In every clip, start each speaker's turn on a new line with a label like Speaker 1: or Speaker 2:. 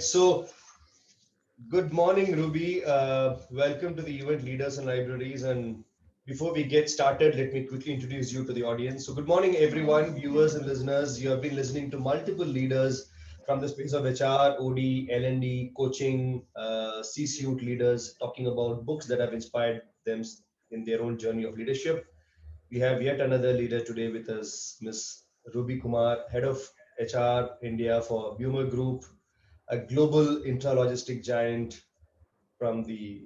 Speaker 1: right. So, good morning, Ruby. Welcome to the event Leaders and Libraries. And before we get started, let me quickly introduce you to the audience. So, good morning, everyone, viewers and listeners. You have been listening to multiple leaders from the space of HR, OD, L&D, coaching, C-suite leaders talking about books that have inspired them in their own journey of leadership. We have yet another leader today with us, Miss Ruby Kumar, Head of HR India for BEUMER Group, a global intralogistic giant from the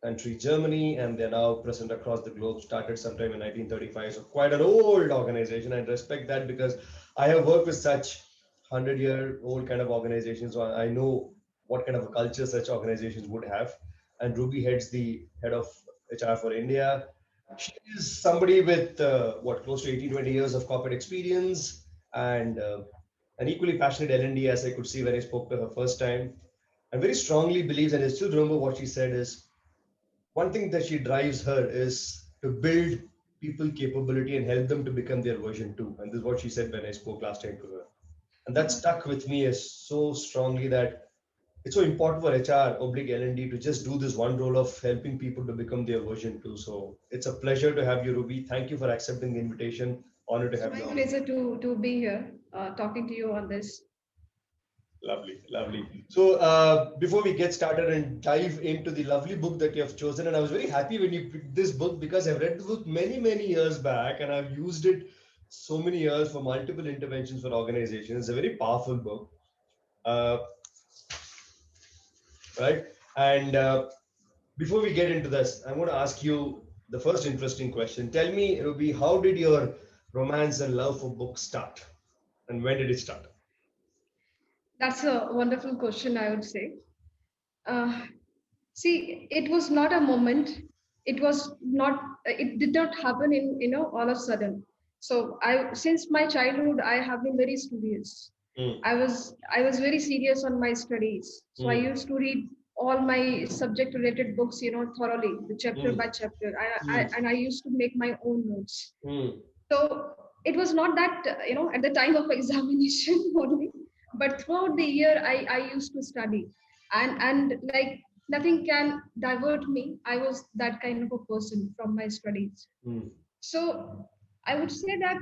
Speaker 1: country Germany, and they're now present across the globe. Started sometime in 1935, so quite an old organization. I respect that because I have worked with such 100-year-old kind of organizations, so I know what kind of a culture such organizations would have. And Ruby heads the head of HR for India. She is somebody with close to 18, 20 years of corporate experience and an equally passionate L&D as I could see when I spoke to her first time. And very strongly believes, and I still remember what she said is, one thing that she drives her is to build people capability and help them to become their version 2. And this is what she said when I spoke last time to her. And that stuck with me as so strongly that it's so important for HR oblique L&D to just do this one role of helping people to become their version 2. So it's a pleasure to have you, Ruby. Thank you for accepting the invitation. Honored to
Speaker 2: It's
Speaker 1: have
Speaker 2: my
Speaker 1: you on.
Speaker 2: pleasure to be here talking to you on this.
Speaker 1: Lovely, lovely. So before we get started and dive into the lovely book that you have chosen, and I was very happy when you picked this book because I've read the book many, many years back and I've used it so many years for multiple interventions for organizations. It's a very powerful book, uh, right? And before we get into this, I want to ask you the first interesting question. Tell me, Ruby, how did your romance and love for books start? And when did it start?
Speaker 2: That's a wonderful question, I would say. Uh, See, it was not a moment. It was not. It did not happen in all of a sudden. So since my childhood, I have been very studious.
Speaker 1: Mm,
Speaker 2: I was very serious on my studies. So I
Speaker 1: mm,
Speaker 2: used to read all my subject related books, thoroughly, the chapter by
Speaker 1: mm,
Speaker 2: chapter.
Speaker 1: mm,
Speaker 2: And I used to make my own notes.
Speaker 1: mm,
Speaker 2: So it was not that, at the time of examination only, but throughout the year, I used to study. And like nothing can divert me. I was that kind of a person from my studies.
Speaker 1: mm,
Speaker 2: So I would say that,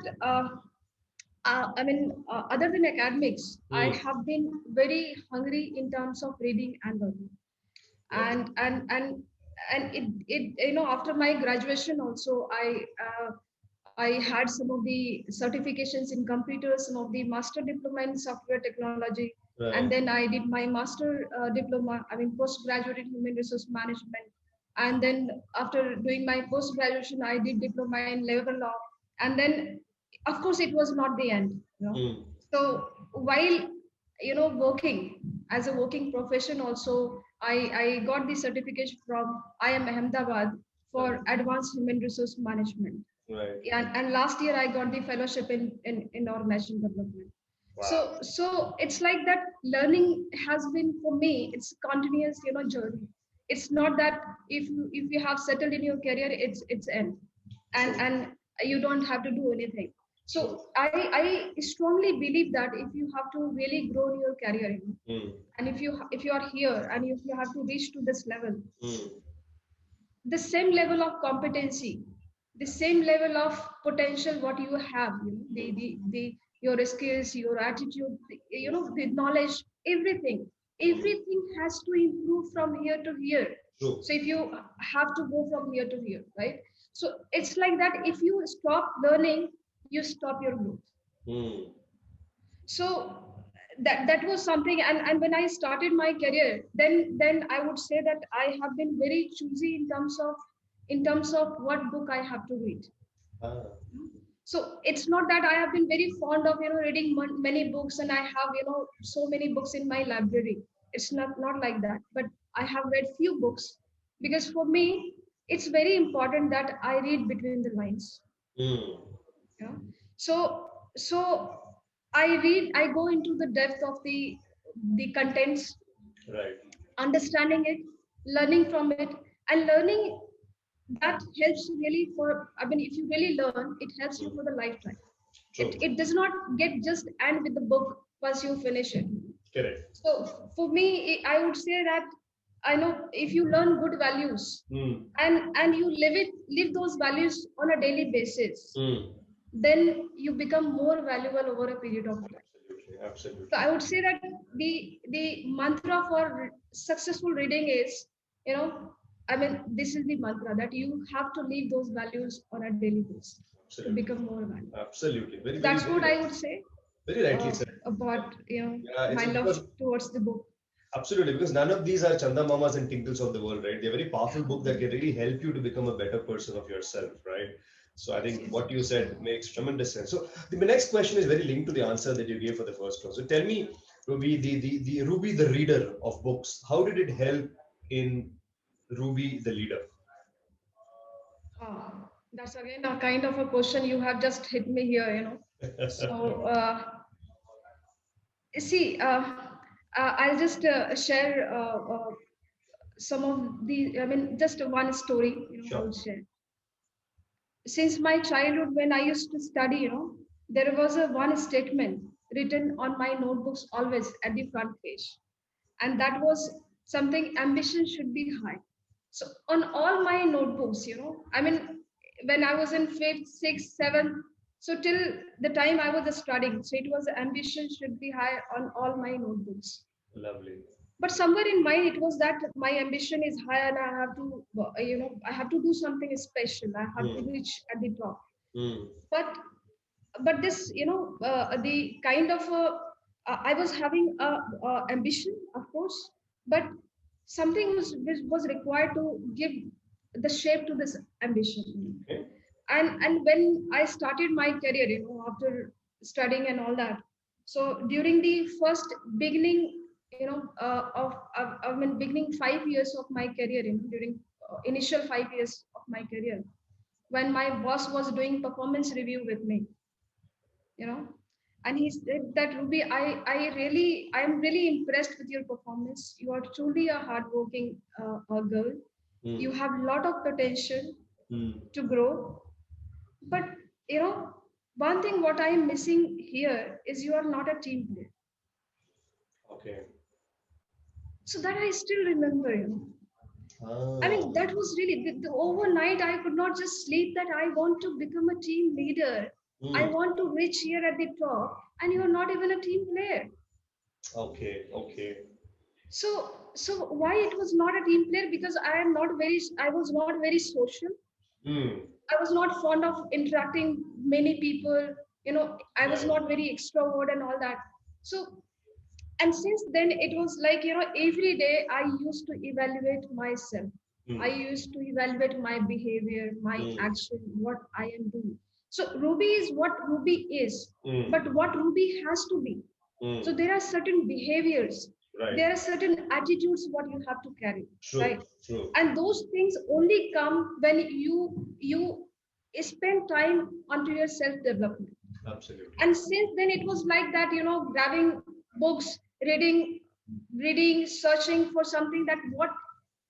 Speaker 2: other than academics, I
Speaker 1: mm.
Speaker 2: have been very hungry in terms of reading and learning.
Speaker 1: Right.
Speaker 2: And it after my graduation also, I had some of the certifications in computers, some of the master diploma in software technology, and
Speaker 1: Right.
Speaker 2: then I did my master diploma, postgraduate in human resource management. And then after doing my post graduation, I did diploma in labor law. And then, of course, it was not the end.
Speaker 1: Mm,
Speaker 2: So while working as a working profession, also I got the certification from IIM Ahmedabad
Speaker 1: right.
Speaker 2: for advanced human resource management.
Speaker 1: Right.
Speaker 2: And last year I got the fellowship in organization development.
Speaker 1: Wow.
Speaker 2: So it's like that learning has been, for me, it's a continuous journey. It's not that if you have settled in your career, it's end,
Speaker 1: True.
Speaker 2: and you don't have to do anything. So
Speaker 1: True.
Speaker 2: I strongly believe that if you have to really grow in your career,
Speaker 1: Mm,
Speaker 2: and if you are here and if you have to reach to this level,
Speaker 1: mm,
Speaker 2: the same level of competency, the same level of potential what you have,
Speaker 1: mm.
Speaker 2: the your skills, your attitude, the knowledge, everything has to improve from here to here.
Speaker 1: True.
Speaker 2: So if you have to go from here to here, right? So it's like that. If you stop learning, you stop your growth.
Speaker 1: Mm,
Speaker 2: So that was something. And when I started my career, then I would say that I have been very choosy in terms of what book I have to read.
Speaker 1: ah,
Speaker 2: So it's not that I have been very fond of reading many books, and I have so many books in my library. It's not like that, but I have read few books, because for me it's very important that I read between the lines.
Speaker 1: mm,
Speaker 2: So I go into the depth of the contents,
Speaker 1: right.
Speaker 2: understanding it, learning from it, and learning that helps really for, if you really learn, it helps you
Speaker 1: Mm,
Speaker 2: for the lifetime. it
Speaker 1: true.
Speaker 2: it does not get just end with the book once you finish it.
Speaker 1: Correct.
Speaker 2: So for me, I would say that I know if you learn good values
Speaker 1: Mm.
Speaker 2: and you live those values on a daily basis,
Speaker 1: Mm.
Speaker 2: then you become more valuable over a period of time.
Speaker 1: Absolutely.
Speaker 2: So
Speaker 1: Absolutely.
Speaker 2: I would say that the mantra for successful reading is, you know, I mean, this is the mantra that you have to live those values on a daily basis to
Speaker 1: Absolutely.
Speaker 2: become more valuable.
Speaker 1: Absolutely. Very,
Speaker 2: So
Speaker 1: very,
Speaker 2: that's
Speaker 1: very
Speaker 2: what I
Speaker 1: right.
Speaker 2: would say
Speaker 1: Very rightly said.
Speaker 2: about
Speaker 1: Yeah,
Speaker 2: my
Speaker 1: it's
Speaker 2: love
Speaker 1: because
Speaker 2: towards the book.
Speaker 1: absolutely, because none of these are Chanda Mamas and Tinkles of the world, right? They're very powerful book that can really help you to become a better person of yourself, right? So I
Speaker 2: Yes,
Speaker 1: think
Speaker 2: yes,
Speaker 1: what you said makes tremendous sense. So the next question is very linked to the answer that you gave for the first one. So tell me, Ruby, the Ruby the reader of books, how did it help in Ruby the leader?
Speaker 2: that's again a kind of a question you have just hit me here. So see, I'll just share some of the, I mean, just one story, I
Speaker 1: Sure.
Speaker 2: would share. Since my childhood, when I used to study, there was a one statement written on my notebooks always at the front page. And that was something ambition should be high. So on all my notebooks, I mean, when I was in fifth, sixth, seventh, so till the time I was studying, so it was ambition should be high on all my notebooks.
Speaker 1: Lovely.
Speaker 2: But somewhere in mind, it was that my ambition is high and I have to, I have to do something special. I have to
Speaker 1: Hmm.
Speaker 2: reach at the top.
Speaker 1: Hmm.
Speaker 2: But this, the kind of I was having a ambition, of course, but something was required to give the shape to this ambition.
Speaker 1: Okay.
Speaker 2: And when I started my career, after studying and all that, so during the first beginning, I mean, beginning 5 years of my career, during initial 5 years of my career, when my boss was doing performance review with me, you know and he said that, Ruby, I'm really impressed with your performance. You are truly a hardworking girl. You
Speaker 1: Hmm.
Speaker 2: have a lot of potential
Speaker 1: Hmm.
Speaker 2: to grow, but one thing what I am missing here is you are not a team player.
Speaker 1: Okay.
Speaker 2: So that I still remember. I
Speaker 1: Ah.
Speaker 2: mean, that was really the overnight. I could not just sleep that I want to become a team leader. I
Speaker 1: Hmm.
Speaker 2: want to reach here at the top, and you are not even a team player.
Speaker 1: Okay. Okay.
Speaker 2: So why it was not a team player? Because I was not very social.
Speaker 1: Hmm.
Speaker 2: I was not fond of interacting many people. I was
Speaker 1: Right.
Speaker 2: not very extrovert and all that. So, and since then it was like, every day I used to evaluate myself. I
Speaker 1: Hmm.
Speaker 2: used to evaluate my behavior, my
Speaker 1: Hmm.
Speaker 2: action, what I am doing. So Ruby is what Ruby is,
Speaker 1: Hmm.
Speaker 2: but what Ruby has to be. So
Speaker 1: Hmm.
Speaker 2: there are certain behaviors,
Speaker 1: Right.
Speaker 2: there are certain attitudes what you have to carry,
Speaker 1: True.
Speaker 2: right?
Speaker 1: True.
Speaker 2: And those things only come when you spend time onto your self development.
Speaker 1: Absolutely.
Speaker 2: And since then it was like that, grabbing books, reading, searching for something that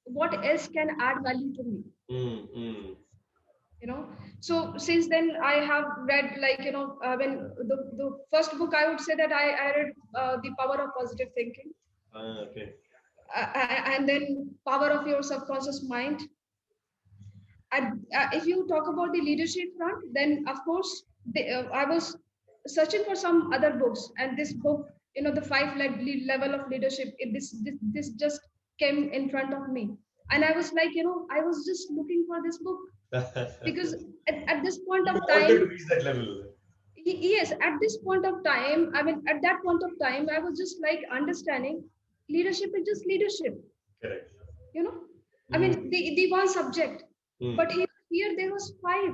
Speaker 2: what else can add value to me,
Speaker 1: Hmm. Hmm.
Speaker 2: you know so since then I have read, like, when the first book I would say that I read, The Power of Positive Thinking,
Speaker 1: Okay.
Speaker 2: and then Power of Your Subconscious Mind. And if you talk about the leadership front, then of course I was searching for some other books, and this book, the five level of leadership, this just came in front of me, and I was like, I was just looking for this book, because at this point
Speaker 1: You
Speaker 2: of
Speaker 1: wanted
Speaker 2: time,
Speaker 1: to reach that level.
Speaker 2: yes, at this point of time, I mean, at that point of time, I was just like understanding leadership is just leadership,
Speaker 1: Correct.
Speaker 2: you know I mean,
Speaker 1: Hmm.
Speaker 2: the one subject,
Speaker 1: Hmm.
Speaker 2: but here there was five.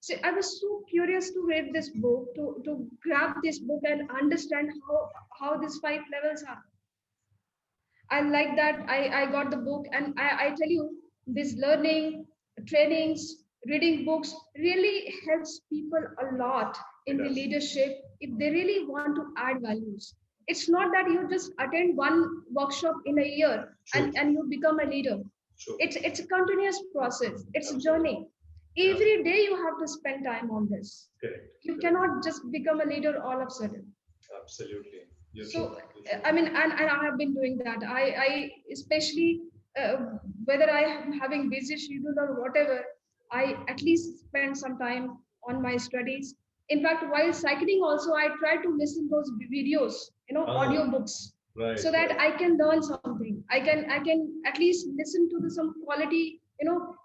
Speaker 2: So I was so curious to read this book, to grab this book and understand how these five levels are. And like that, I got the book, and I tell you, this learning, trainings, reading books really helps people a lot
Speaker 1: It
Speaker 2: in the
Speaker 1: does.
Speaker 2: leadership if they really want to add values. It's not that you just attend one workshop in a year
Speaker 1: True.
Speaker 2: and you become a leader.
Speaker 1: True.
Speaker 2: It's a continuous process. It's a
Speaker 1: Absolutely.
Speaker 2: journey.
Speaker 1: Yeah.
Speaker 2: Every day you have to spend time on this.
Speaker 1: Correct.
Speaker 2: You
Speaker 1: Correct.
Speaker 2: cannot just become a leader all of a sudden.
Speaker 1: Absolutely. You're true.
Speaker 2: So
Speaker 1: You're true.
Speaker 2: I mean, and I have been doing that. I especially uh, whether I am having busy schedule or whatever, I at least spend some time on my studies. In fact, while cycling also, I try to listen those videos,
Speaker 1: Ah,
Speaker 2: audiobooks,
Speaker 1: right,
Speaker 2: so that
Speaker 1: right.
Speaker 2: I can learn something. I can at least listen to some quality,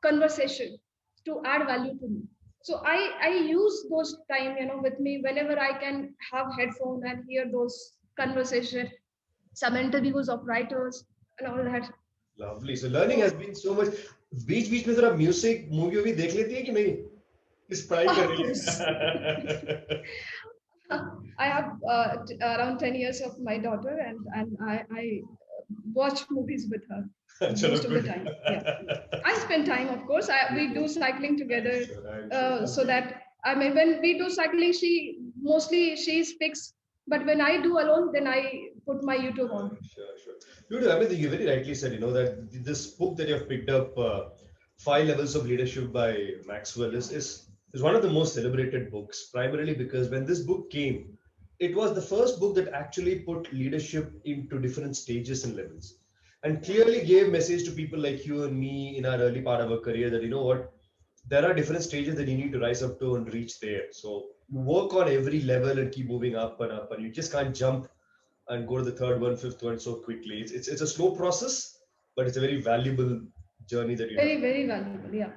Speaker 2: conversation to add value to me. So I use those time, with me whenever I can have headphone and hear those conversation, some interviews of writers and all that.
Speaker 1: Lovely. So learning has
Speaker 2: So
Speaker 1: been so much. बीच बीच में जरा music movie वूवी देख लेती है कि नहीं? इस पढ़ाई कर
Speaker 2: of
Speaker 1: रही
Speaker 2: course.
Speaker 1: है.
Speaker 2: I have around 10 years of my daughter, and I watch movies with her
Speaker 1: चलो
Speaker 2: most of the
Speaker 1: good.
Speaker 2: time. Yeah. I spend time, of course. We do cycling
Speaker 1: I'm
Speaker 2: together,
Speaker 1: sure. I'm sure.
Speaker 2: so that I mean, when we do cycling, she speaks, but when I do alone, then I put my YouTube
Speaker 1: Sure,
Speaker 2: on.
Speaker 1: sure, sure. Dude, I mean, you very rightly said, that this book that you have picked up, Five Levels of Leadership by Maxwell, is one of the most celebrated books, primarily because when this book came, it was the first book that actually put leadership into different stages and levels, and clearly gave message to people like you and me in our early part of our career that, you know what, there are different stages that you need to rise up to and reach there. So you work on every level and keep moving up, and you just can't jump and go to the third one, fifth one so quickly. It's a slow process, but it's a very valuable journey that you have.
Speaker 2: Very, very valuable. Yeah.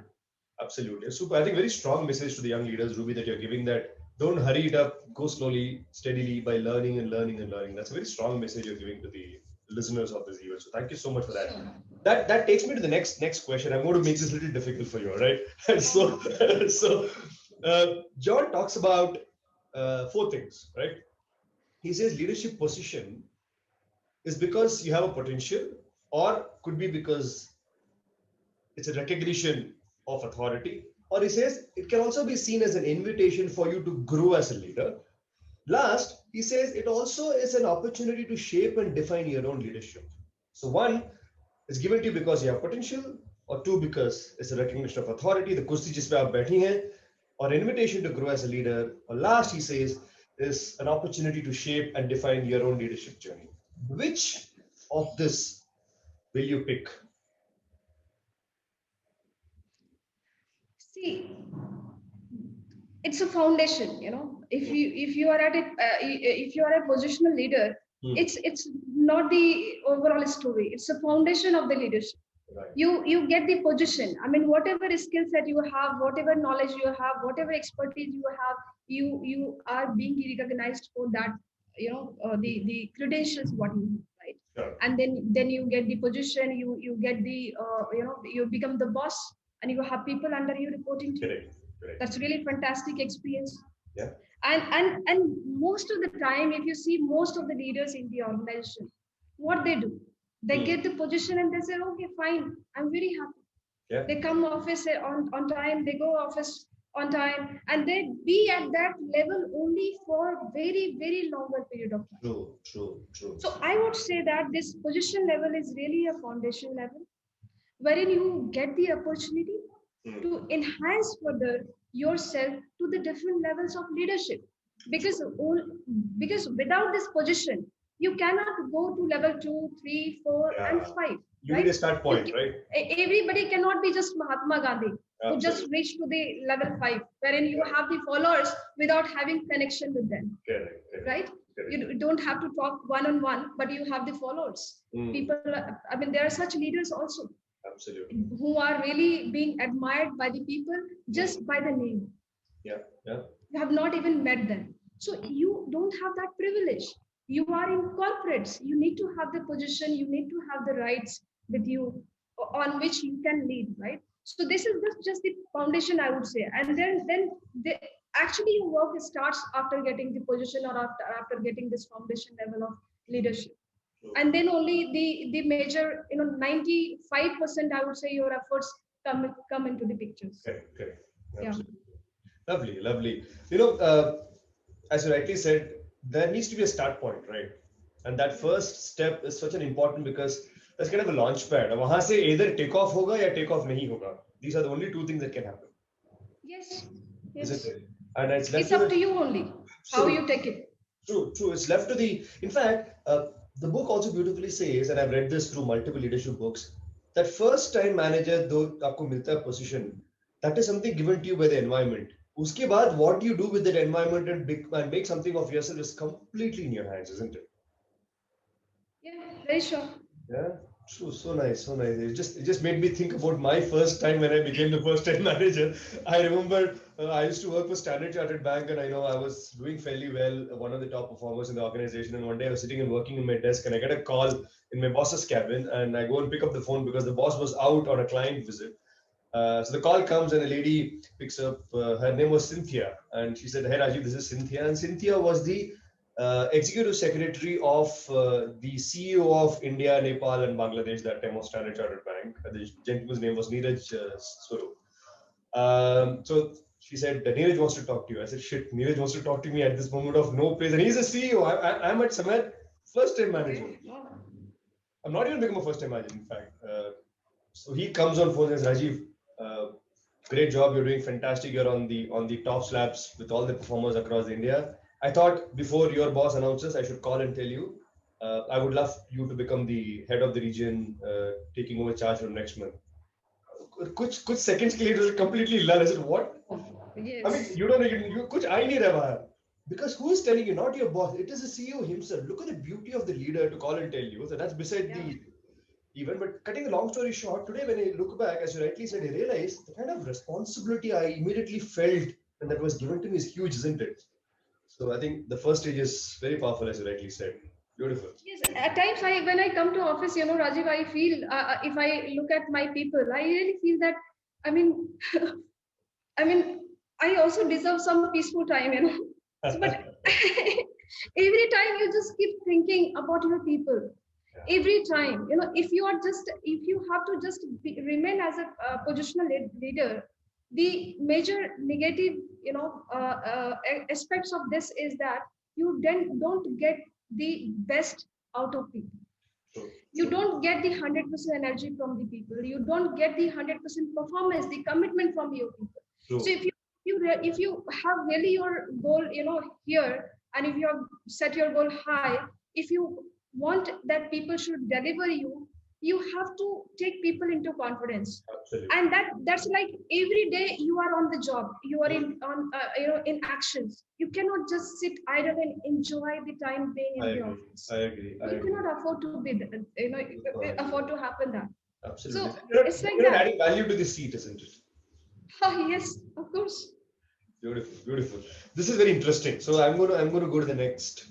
Speaker 1: Absolutely. Super. I think very strong message to the young leaders, Ruby, that you're giving, that don't hurry it up, go slowly, steadily by learning and learning and learning. That's a very strong message you're giving to the listeners of this event. So thank you so much for that.
Speaker 2: Sure.
Speaker 1: That takes me to the next question. I'm going to make this a little difficult for you, all right? So so John talks about four things, right? He says leadership position is because you have a potential, or could be because it's a recognition of authority, or he says it can also be seen as an invitation for you to grow as a leader. Last, he says it also is an opportunity to shape and define your own leadership. So one is given to you because you have potential, or two because it's a recognition of authority, the kursi jis pe aap बैठी हैं, or invitation to grow as a leader, or last, he says, is an opportunity to shape and define your own leadership journey. Which of this will you pick?
Speaker 2: See, it's a foundation. If you are at if you are a positional leader,
Speaker 1: Hmm.
Speaker 2: it's not the overall story. It's a foundation of the leadership.
Speaker 1: Right.
Speaker 2: You get the position. I mean, whatever skills that you have, whatever knowledge you have, whatever expertise you have, you are being recognized for that. The credentials what you have, right?
Speaker 1: Sure.
Speaker 2: And then you get the position. You get the you become the boss, and you have people under you reporting to you.
Speaker 1: Correct. Correct.
Speaker 2: That's really fantastic experience.
Speaker 1: Yeah.
Speaker 2: And most of the time, if you see most of the leaders in the organization, what they do, they
Speaker 1: Hmm.
Speaker 2: get the position and they say, okay, fine, I'm very happy.
Speaker 1: Yeah.
Speaker 2: They come office on time, they go office on time, and they be at that level only for very, very longer period of time.
Speaker 1: True. True. True.
Speaker 2: So I would say that this position level is really a foundation level wherein you get the opportunity
Speaker 1: Hmm.
Speaker 2: to enhance further yourself to the different levels of leadership, because because without this position you cannot go to level 2, 3, 4, and
Speaker 1: Yeah.
Speaker 2: 5,
Speaker 1: You need
Speaker 2: right?
Speaker 1: a start point, right?
Speaker 2: Everybody cannot be just Mahatma Gandhi who just
Speaker 1: Absolutely.
Speaker 2: reached to the level 5, wherein you
Speaker 1: Correct.
Speaker 2: have the followers without having connection with them,
Speaker 1: Correct. Correct.
Speaker 2: right?
Speaker 1: Correct.
Speaker 2: You don't have to talk one on one, but you have the followers.
Speaker 1: Hmm.
Speaker 2: People, I mean, there are such leaders also
Speaker 1: Absolutely.
Speaker 2: who are really being admired by the people just by the name.
Speaker 1: Yeah. Yeah.
Speaker 2: You have not even met them. So you don't have that privilege. You are in corporates. You need to have the position, you need to have the rights with you on which you can lead, right? So this is just the foundation, I would say. And then actually your work starts after getting the position, or after getting this foundation level of leadership.
Speaker 1: True.
Speaker 2: And then only the major 95%, I would say, your efforts come into the pictures.
Speaker 1: Correct. Correct.
Speaker 2: Yeah.
Speaker 1: Absolutely. Lovely. Lovely. As you rightly said, there needs to be a start point, right? And that first step is such an important, because that's kind of a launch pad. वहां से either take off होगा या take off नहीं होगा. These are the only two things that can happen,
Speaker 2: Yes,
Speaker 1: isn't
Speaker 2: yes.
Speaker 1: it? And it's left
Speaker 2: It's
Speaker 1: to
Speaker 2: up
Speaker 1: the
Speaker 2: to you only how you take it.
Speaker 1: True, true. It's left to the. In fact, the book also beautifully says, and I've read this through multiple leadership books, that first time manager, though आपको मिलता है position, that is something given to you by the environment. उसके बाद, what do you do with that environment and make something of yourself is completely in your hands, isn't it?
Speaker 2: Yeah, very sure.
Speaker 1: Yeah, true. So nice, so nice. It just made me think about my first time when I became the first time manager. I remember I used to work for Standard Chartered Bank, and I know I was doing fairly well, one of the top performers in the organization. And one day I was sitting and working in my desk, and I get a call in my boss's cabin, and I go and pick up the phone because the boss was out on a client visit. So the call comes and a lady picks up. Her name was Cynthia, and she said, "Hey Rajiv, this is Cynthia." And Cynthia was the executive secretary of the CEO of India, Nepal, and Bangladesh that time of Standard Chartered Bank. The gentleman's name was Neeraj Swarup. So she said, Neeraj wants to talk to you. I said, shit, Neeraj wants to talk to me at this moment of no place. And he's a CEO. I'm at Samet, first time manager.
Speaker 2: Okay. Wow.
Speaker 1: I'm not even become a first time manager, in fact. So he comes on phone and says, Rajiv, uh, great job. You're doing fantastic. You're on the top slabs with all the performers across India. I thought before your boss announces, I should call and tell you. I would love you to become the head of the region, taking over charge from next month. कुछ seconds के लिए it was completely lull. I said, what? I mean,
Speaker 2: Yes.
Speaker 1: you don't you कुछ आ ही नहीं रहा बाहर. Because who is telling you? Not your boss. It is the CEO himself. Look at the beauty of the leader to call and tell you. So that's beside
Speaker 2: Yeah.
Speaker 1: the event. But cutting the long story short, today when I look back, as you rightly said, I realized the kind of responsibility I immediately felt and that was given to me is huge, isn't it? So I think the first stage is very powerful, as you rightly said. Beautiful.
Speaker 2: Yes, at times when I come to office, Rajiv, I feel if I look at my people, I really feel that, I mean, I mean, I also deserve some peaceful time. So, but every time you just keep thinking about your people. Every time, if you have to just remain as a positional leader, the major negative, aspects of this is that you then don't get the best out of people.
Speaker 1: True,
Speaker 2: You
Speaker 1: true,
Speaker 2: don't get the 100% energy from the people. You don't get the 100% performance, the commitment from your people. So
Speaker 1: true.
Speaker 2: if you have really your goal, here, and if you have set your goal high, if you want that people should deliver you, you have to take people into confidence.
Speaker 1: Absolutely.
Speaker 2: And that's like every day you are on the job, you are in on in actions. You cannot just sit idle and enjoy the time being
Speaker 1: I
Speaker 2: in the
Speaker 1: agree.
Speaker 2: office.
Speaker 1: I agree. I
Speaker 2: You
Speaker 1: agree.
Speaker 2: cannot afford to be afford to happen that. So
Speaker 1: Absolutely.
Speaker 2: it's like
Speaker 1: You're not
Speaker 2: that.
Speaker 1: adding value to the seat, isn't it?
Speaker 2: Yes, of course.
Speaker 1: Beautiful, beautiful. This is very interesting. So I'm going to go to the next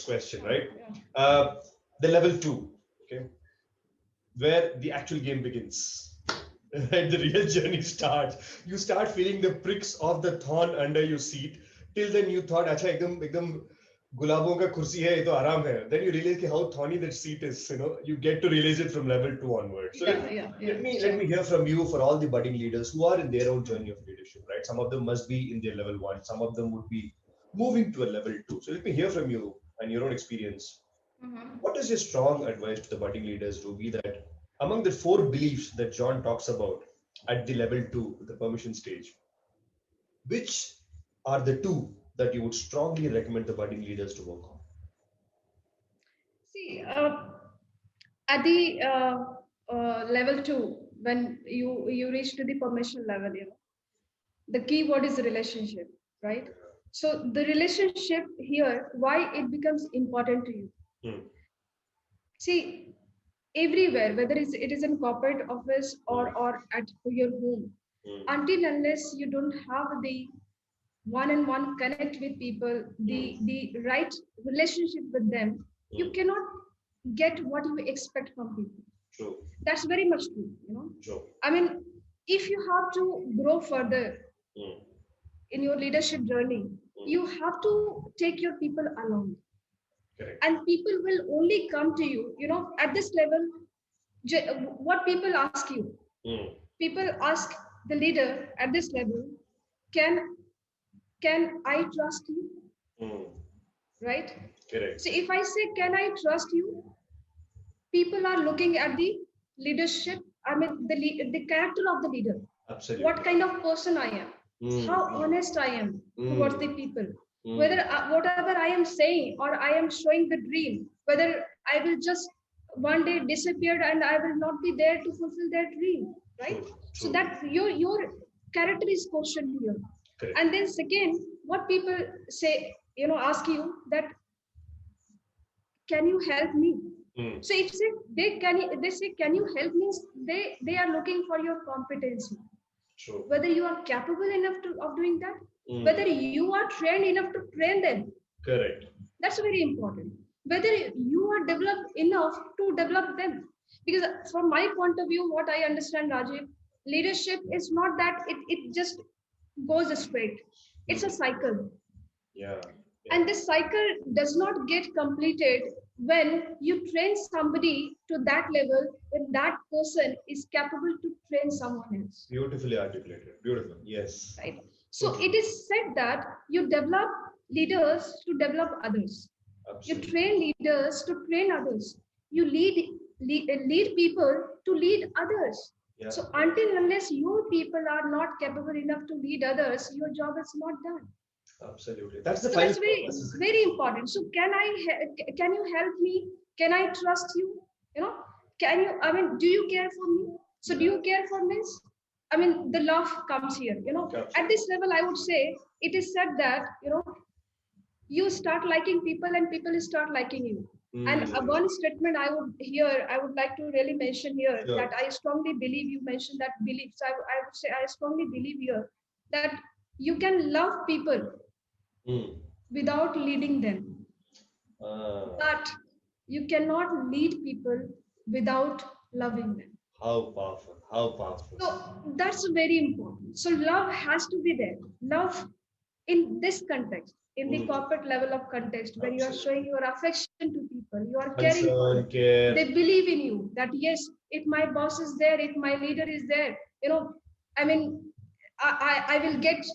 Speaker 1: question,
Speaker 2: Sure.
Speaker 1: right?
Speaker 2: Yeah.
Speaker 1: Uh, the level two, okay, where the actual game begins. Right, the real journey starts. You start feeling the pricks of the thorn under your seat. Till then, you thought, "Acha, ekdam गुलाबों का कुर्सी है ये तो आराम है." Then you realize how thorny that seat is. You get to realize it from level two onward. So
Speaker 2: Yeah, yeah,
Speaker 1: let
Speaker 2: yeah.
Speaker 1: me let
Speaker 2: Sure.
Speaker 1: me hear from you for all the budding leaders who are in their own journey of leadership, right? Some of them must be in their level one. Some of them would be moving to a level two. So let me hear from you and your own experience.
Speaker 2: Mhm.
Speaker 1: What is your strong advice to the budding leaders, Ruby, that among the four beliefs that John talks about at the level two, the permission stage, which are the two that you would strongly recommend the budding leaders to work on?
Speaker 2: See, at the level two, when you reach to the permission level, the key word is relationship, right? So the relationship here, why it becomes important to you.
Speaker 1: Hmm.
Speaker 2: See, everywhere, whether it is in corporate office
Speaker 1: Hmm.
Speaker 2: or at your home,
Speaker 1: Hmm.
Speaker 2: until unless you don't have the one-on-one connect with people,
Speaker 1: Hmm.
Speaker 2: the right relationship with them, you
Speaker 1: Hmm.
Speaker 2: cannot get what you expect from people.
Speaker 1: True.
Speaker 2: That's very much true.
Speaker 1: True.
Speaker 2: I mean, if you have to grow further
Speaker 1: Hmm.
Speaker 2: in your leadership journey,
Speaker 1: Hmm.
Speaker 2: you have to take your people along.
Speaker 1: Correct.
Speaker 2: And people will only come to you, at this level. What people ask you,
Speaker 1: Hmm.
Speaker 2: people ask the leader at this level, can can I trust you,
Speaker 1: Hmm.
Speaker 2: right?
Speaker 1: Correct.
Speaker 2: So if I say, can I trust you, people are looking at the leadership, I mean the character of the leader, what
Speaker 1: Absolutely.
Speaker 2: kind of person I am,
Speaker 1: Hmm.
Speaker 2: how
Speaker 1: Hmm.
Speaker 2: honest I am towards
Speaker 1: Hmm.
Speaker 2: the people, Whether whatever I am saying or I am showing the dream, whether I will just one day disappear and I will not be there to fulfill their dream, right?
Speaker 1: True.
Speaker 2: So
Speaker 1: True.
Speaker 2: that your character is questioned here.
Speaker 1: Correct.
Speaker 2: And then second, what people say, ask you that, can you help me? So if they say, can you help me? They are looking for your competency.
Speaker 1: True.
Speaker 2: Whether you are capable enough of doing that, whether you are trained enough to train them.
Speaker 1: Correct.
Speaker 2: That's very important. Whether you are developed enough to develop them. Because from my point of view, what I understand, Rajiv, leadership is not that it just goes straight. It's a cycle.
Speaker 1: Yeah.
Speaker 2: And this cycle does not get completed when you train somebody to that level, when that person is capable to train someone else.
Speaker 1: Beautifully articulated. Beautiful. Yes.
Speaker 2: Right. So it is said that you develop leaders to develop others.
Speaker 1: Absolutely.
Speaker 2: You train leaders to train others. You lead people to lead others.
Speaker 1: Yeah.
Speaker 2: So until unless your people are not capable enough to lead others, your job is not done.
Speaker 1: Absolutely. That's the
Speaker 2: So
Speaker 1: final
Speaker 2: that's very
Speaker 1: purpose.
Speaker 2: very important. So can you help me? Can I trust you? Can you? I mean, do you care for me? So do you care for me? I mean, the love comes here.
Speaker 1: Absolutely.
Speaker 2: At this level, I would say it is said that you start liking people and people start liking you. And one statement I would like to really mention here, that I strongly believe, you mentioned that belief. So I would say I strongly believe here that you can love people without leading them. But you cannot lead people without loving them.
Speaker 1: How powerful. How powerful.
Speaker 2: So that's very important. So love has to be there. Love in this context, in the corporate level of context, where you are showing your affection to people, you are caring for them. They believe in you that yes, if my boss is there, if my leader is there, I mean, I will get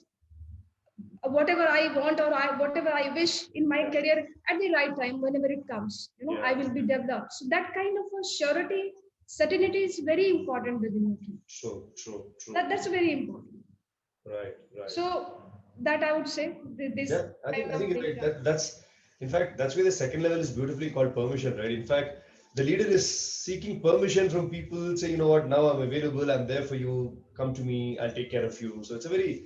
Speaker 2: whatever I want or whatever I wish in my career at the right time, whenever it comes. I will be developed. So that kind of a surety, certainty is very important within the team.
Speaker 1: True.
Speaker 2: That's very important.
Speaker 1: Right.
Speaker 2: So that I would say this.
Speaker 1: Yeah, I think you're right. That's in fact that's where the second level is beautifully called permission, right? In fact, the leader is seeking permission from people, say, you know what, now I'm available, I'm there for you, come to me, I'll take care of you. So it's a very,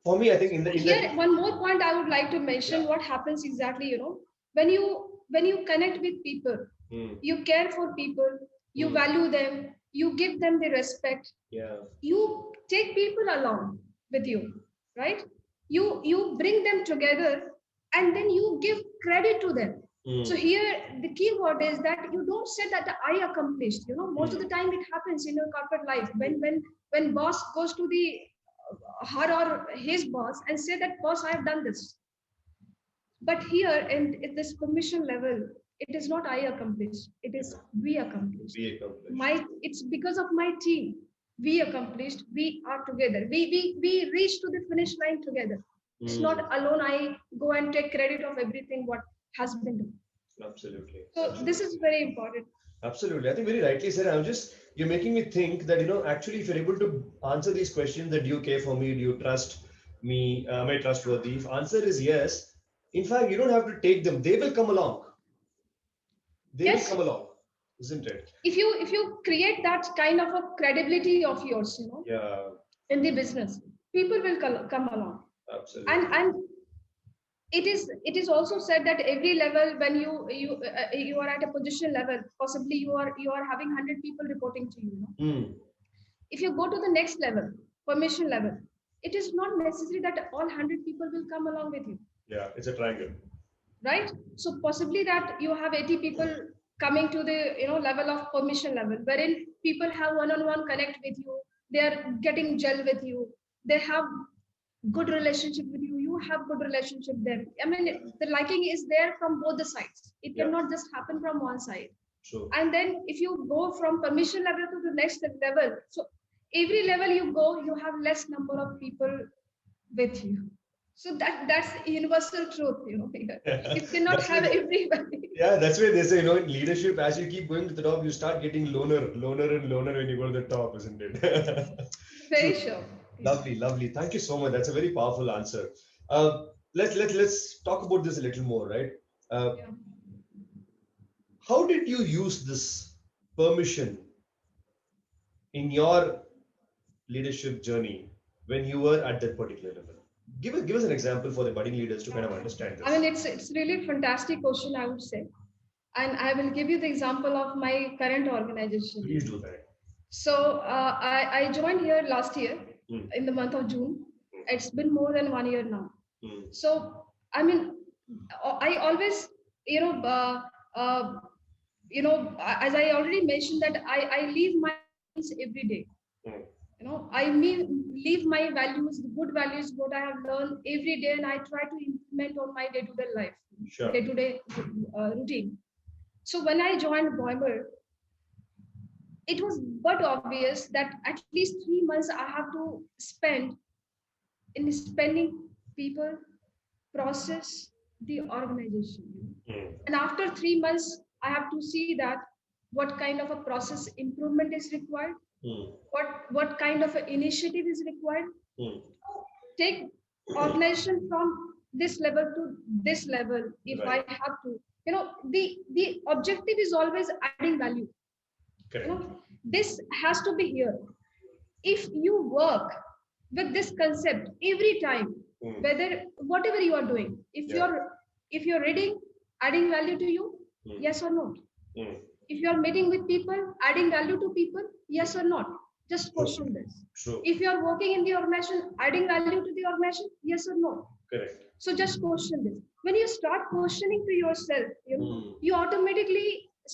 Speaker 1: for me, I think
Speaker 2: here one more point I would like to mention. What happens exactly, when you connect with people, you care for people, you value them, you give them the respect, you take people along with you, right? You bring them together and then you give credit to them. So here the key word is that you don't say that I accomplished. Most of the time it happens in your corporate life when boss goes to the her or his boss and say that, boss, I have done this. But here in this permission level, it is not I accomplished, it is we accomplished. It's because of my team. We accomplished, we are together. We reached to the finish line together. It's not alone I go and take credit of everything what has been done.
Speaker 1: Absolutely.
Speaker 2: So this is very important.
Speaker 1: Absolutely. I think very rightly said. You're making me think that, actually, if you're able to answer these questions, that do you care for me? Do you trust me? Am I trustworthy? If answer is yes, in fact, you don't have to take them. They will come along. They will come along, isn't it?
Speaker 2: If you create that kind of a credibility of yours, in the business, people will come along.
Speaker 1: Absolutely.
Speaker 2: And it is also said that every level, when you are at a position level, possibly you are having 100 people reporting to you. If you go to the next level, permission level, it is not necessary that all 100 people will come along with you.
Speaker 1: Yeah, it's a triangle,
Speaker 2: right? So possibly that you have 80 people coming to the level of permission level, wherein people have one-on-one connect with you, they are getting gel with you, they have good relationship with you, you have good relationship there. I mean, the liking is there from both the sides. It cannot just happen from one side.
Speaker 1: True.
Speaker 2: And then if you go from permission level to the next level, so every level you go, you have less number of people with you. So that's universal truth, You cannot have everybody.
Speaker 1: Yeah, that's why they say, in leadership, as you keep going to the top, you start getting loner when you go to the top, isn't it?
Speaker 2: Very sure.
Speaker 1: Lovely. Thank you so much. That's a very powerful answer. let's talk about this a little more, right? Uh,
Speaker 2: Yeah.
Speaker 1: how did you use this permission in your leadership journey when you were at that particular level? Give us an example for the budding leaders to kind of understand
Speaker 2: I mean,
Speaker 1: this.
Speaker 2: it's really fantastic question, I would say, and I will give you the example of my current organization.
Speaker 1: Please do that.
Speaker 2: So I joined here last year
Speaker 1: Mm,
Speaker 2: in the month of June. It's been more than 1 year now.
Speaker 1: mm,
Speaker 2: So I mean, I always, you know, as I already mentioned that I live my values every day.
Speaker 1: mm.
Speaker 2: I mean, live my values, the good values, what I have learned every day, and I try to implement on my day-to-day life,
Speaker 1: Sure.
Speaker 2: day-to-day routine. So when I joined BEUMER, it was but obvious that at least 3 months I have to spend in spending people, process, the organization.
Speaker 1: Mm,
Speaker 2: And after 3 months, I have to see that what kind of a process improvement is required,
Speaker 1: mm,
Speaker 2: what kind of a initiative is required.
Speaker 1: mm.
Speaker 2: Take organization from this level to this level if I
Speaker 1: Right.
Speaker 2: have to. The objective is always adding value. You know,
Speaker 1: Correct.
Speaker 2: this has to be here. If you work with this concept every time,
Speaker 1: Mm,
Speaker 2: whether whatever you are doing, if
Speaker 1: yeah.
Speaker 2: you're reading, adding value to you,
Speaker 1: Mm,
Speaker 2: yes or no?
Speaker 1: mm.
Speaker 2: If you're meeting with people, adding value to people, yes or not? Just
Speaker 1: True.
Speaker 2: question this.
Speaker 1: True.
Speaker 2: If you're working in the organization, adding value to the organization, yes or no?
Speaker 1: Correct.
Speaker 2: So just question this. When you start questioning to yourself,
Speaker 1: Mm,
Speaker 2: you automatically